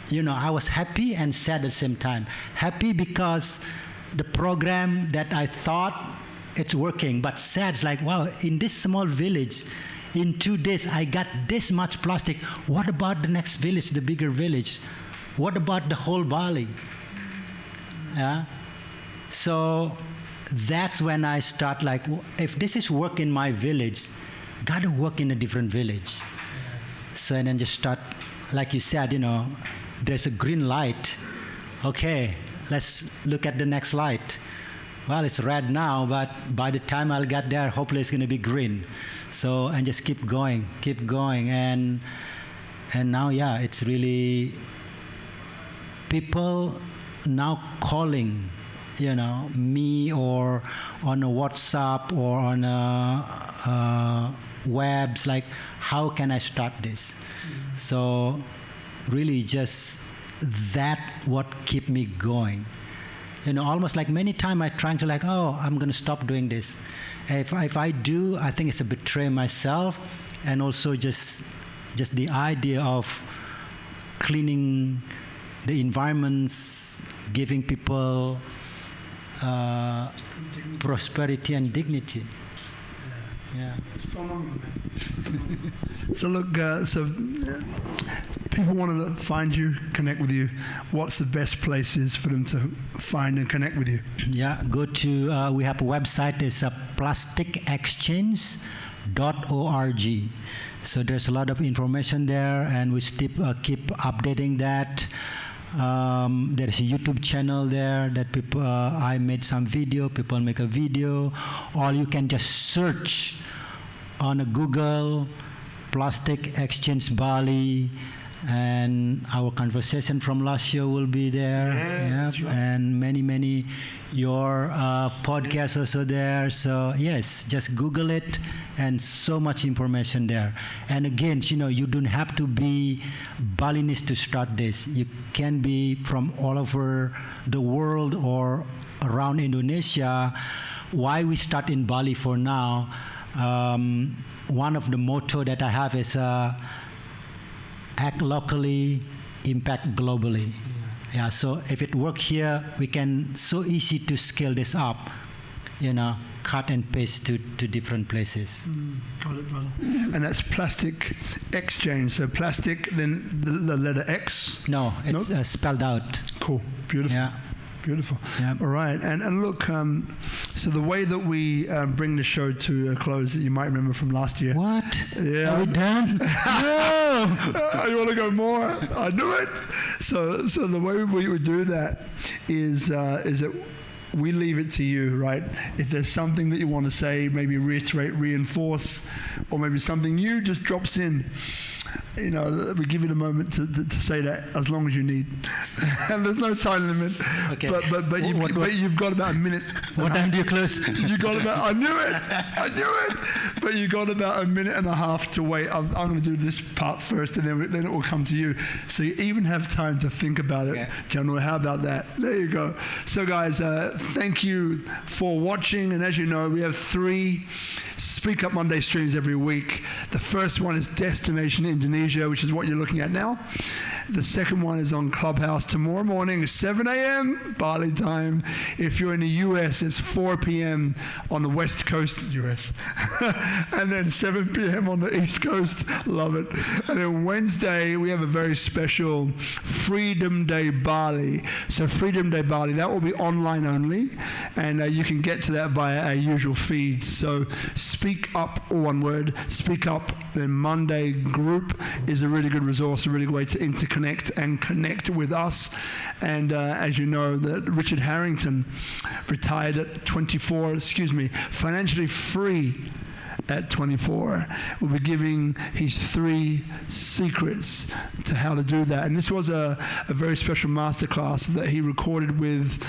You know, I was happy and sad at the same time. Happy because the program that I thought it's working, but sad, it's like, wow, in this small village, in 2 days, I got this much plastic. What about the next village, the bigger village? What about the whole Bali? Yeah. So that's when I start like, if this is work in my village, gotta work in a different village. So and then just start, like you said, you know, there's a green light. Okay, let's look at the next light. Well, it's red now, but by the time I'll get there, hopefully it's gonna be green. So and just keep going, and now, yeah, it's really people now calling, you know, me or on a WhatsApp or on a webs, like, how can I start this? So really just that what keep me going. You know, almost like many times I trying to like, oh, I'm going to stop doing this. If I do, I think it's a betray myself, and also just the idea of cleaning the environments, giving people prosperity and dignity. Yeah. So look, people want to find you, connect with you. What's the best places for them to find and connect with you? Yeah, go to, we have a website, it's PlasticXchange.org. So there's a lot of information there, and we keep updating that. There is a YouTube channel there that people, I made some video, people make a video, or you can just search on a Google, PlasticXchange Bali, and our conversation from last year will be there. And many your podcasts also there. So yes, just Google it, and so much information there. And again, you don't have to be Balinese to start this. You can be from all over the world or around Indonesia. Why we start in Bali for now? One of the motto that I have is act locally, impact globally. Yeah, so if it works here, we can so easy to scale this up, cut and paste to different places. Got it, brother. And that's PlasticXchange. So plastic, then the letter X? No, it's spelled out. Cool, beautiful. Yeah. Beautiful. Yeah. All right. And look, so the way that we bring the show to a close, that you might remember from last year. What? Yeah. Are we done? No! You want to go more? I knew it. So the way we would do that is that we leave it to you, right? If there's something that you want to say, maybe reiterate, reinforce, or maybe something new just drops in. We give you the moment to say that as long as you need. And there's no time limit. Okay. But you've got about a minute. What time do you close? You got about, I knew it. But you got about a minute and a half to wait. I'm going to do this part first, and then it will come to you. So you even have time to think about it. Okay. Janur, how about that? There you go. So guys, thank you for watching. And as you know, we have 3 Speak Up Monday streams every week. The first one is Destination Indonesia, which is what you're looking at now. The second one is on Clubhouse tomorrow morning, 7 a.m. Bali time. If you're in the US, it's 4 p.m. on the West Coast, US. And then 7 p.m. on the East Coast. Love it. And then Wednesday, we have a very special Freedom Day Bali. So Freedom Day Bali, that will be online only. And you can get to that via our usual feeds. So Speak Up, all one word, Speak Up, then Monday group is a really good resource, a really good way to interconnect and connect with us. And as you know, that Richard Harrington retired at financially free at 24. We'll be giving his 3 secrets to how to do that. And this was a very special masterclass that he recorded with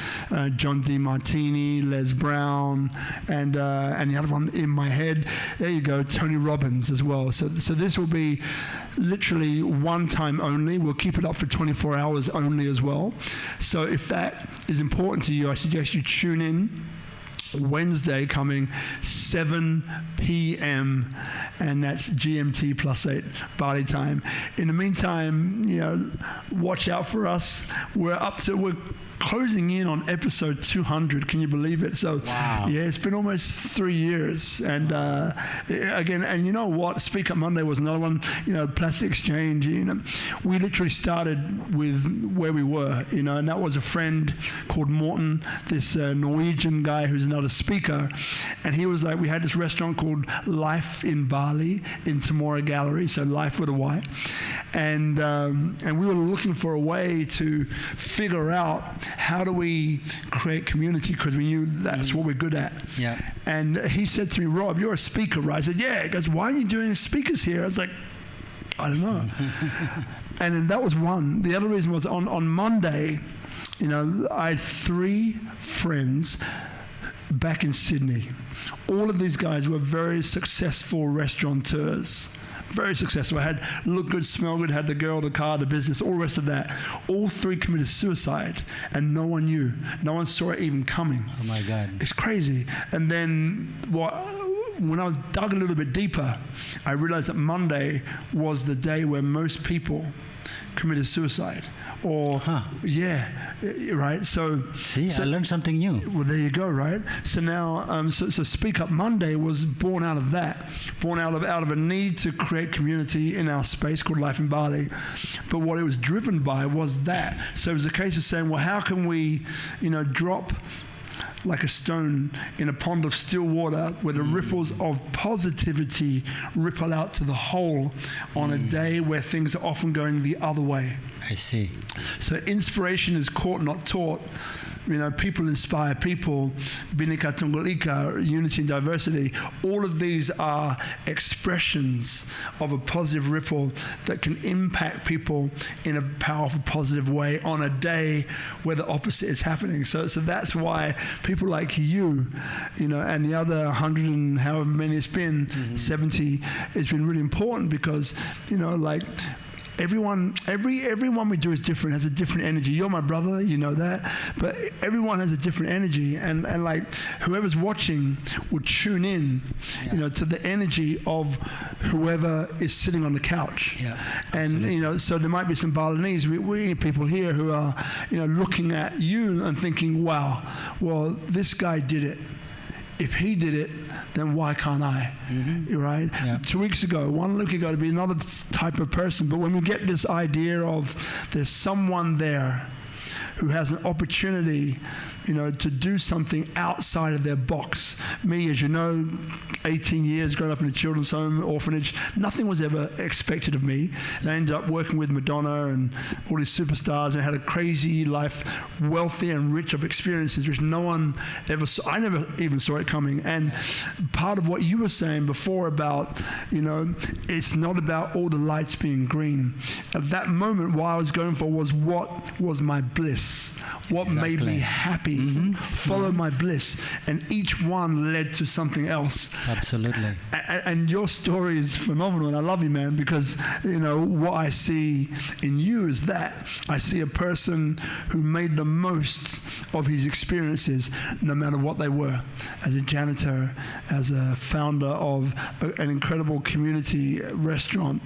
John D. Martini, Les Brown, and the other one in my head. There you go, Tony Robbins as well. So this will be literally one time only. We'll keep it up for 24 hours only as well. So if that is important to you, I suggest you tune in. Wednesday coming 7 p.m. and that's GMT +8 Bali time. In the meantime, watch out for us. We're closing in on episode 200. Can you believe it? So, wow. Yeah, it's been almost 3 years. And again, and you know what? Speak Up Monday was another one. PlasticXchange. We literally started with where we were. And that was a friend called Morten, this Norwegian guy who's another speaker, and he was like, we had this restaurant called Life in Bali in Temora Gallery, so Life with a Y, and we were looking for a way to figure out how do we create community, because we knew that's what we're good at. Yeah. And he said to me, Rob, you're a speaker, right? I said, yeah. He goes, why are you doing speakers here? I was like, I don't know. And then that was one. The other reason was on Monday, I had 3 friends back in Sydney. All of these guys were very successful restaurateurs. Very successful. I had look good, smell good, had the girl, the car, the business, all the rest of that. All 3 committed suicide, and no one knew. No one saw it even coming. Oh my God. It's crazy. And then when I dug a little bit deeper, I realized that Monday was the day where most people committed suicide. Or, yeah, right? So I learned something new. Well, there you go, right? So now, so Speak Up Monday was born out of that, born out of a need to create community in our space called Life in Bali. But what it was driven by was that. So it was a case of saying, well, how can we, drop like a stone in a pond of still water, where the ripples of positivity ripple out to the whole on a day where things are often going the other way. I see. So inspiration is caught, not taught. You know, people inspire people. Bhinneka Tunggal Ika, unity and diversity. All of these are expressions of a positive ripple that can impact people in a powerful, positive way on a day where the opposite is happening. So that's why people like you know, and the other 100 and however many it's been, 70, it's been really important because, you know, like, everyone we do is different, has a different energy. You're my brother, you know that. But everyone has a different energy, and like whoever's watching would tune in, you know, to the energy of whoever is sitting on the couch. Yeah, and absolutely. you know, so there might be some Balinese, we people here who are, you know, looking at you and thinking, wow, well, this guy did it. If he did it, then why can't I? Right? Yeah. 2 weeks ago, 1 week ago, to be another type of person. But when we get this idea of there's someone there who has an opportunity, you know, to do something outside of their box. Me, as you know, 18 years growing up in a children's home, orphanage, nothing was ever expected of me. And I ended up working with Madonna and all these superstars, and had a crazy life, wealthy and rich of experiences, which no one ever saw. I never even saw it coming. And part of what you were saying before about, you know, it's not about all the lights being green. At that moment, what I was going for was what was my bliss, what made me happy. Follow my bliss, and each one led to something else. Absolutely. And your story is phenomenal, and I love you, man, because, you know, what I see in you is that I see a person who made the most of his experiences, no matter what they were. As a janitor, as a founder of an incredible community restaurant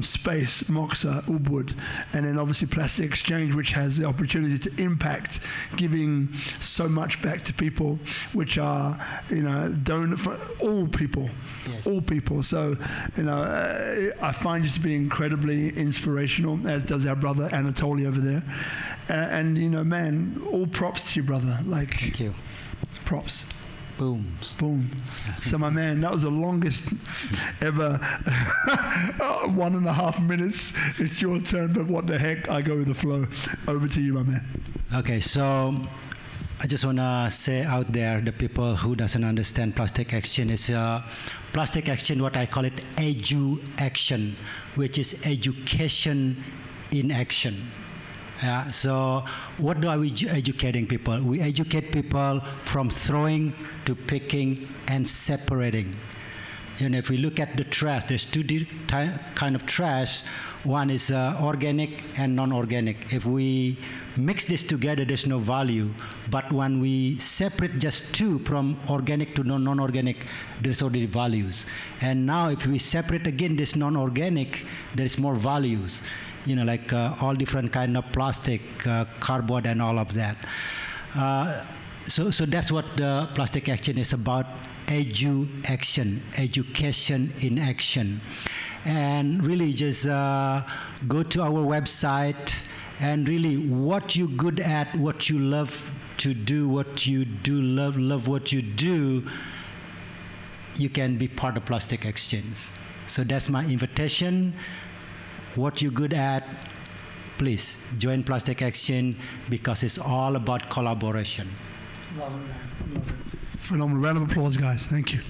space, Moxa, Ubud, and then obviously PlasticXchange, which has the opportunity to impact, giving so much back to people, which are, you know, donor for all people, all people. So, you know, I find you to be incredibly inspirational, as does our brother Anatoly over there. And you know, man, all props to you, brother. Like, Thank you. Props. Boom. So my man, that was the longest ever 1.5 minutes. It's your turn, but what the heck, I go with the flow. Over to you, my man. Okay, so I just want to say out there, the people who doesn't understand PlasticXchange is PlasticXchange, what I call it, edu-action, which is education in action. So what are we educating people? We educate people from throwing to picking and separating. And if we look at the trash, there's two kind of trash. One is organic and non-organic. If we mix this together, there's no value. But when we separate just two, from organic to non-organic, there's already values. And now if we separate again this non-organic, there's more values. You know, like all different kind of plastic, cardboard, and all of that. So that's what the PlasticXchange is about. Edu-action, education in action. And really just go to our website, and really what you're good at, what you love to do, what you do love what you do, you can be part of PlasticXchange. So that's my invitation. What you're good at, please join PlasticXchange, because it's all about collaboration. Love it, man. Love it. Phenomenal. Round of applause, guys. Thank you.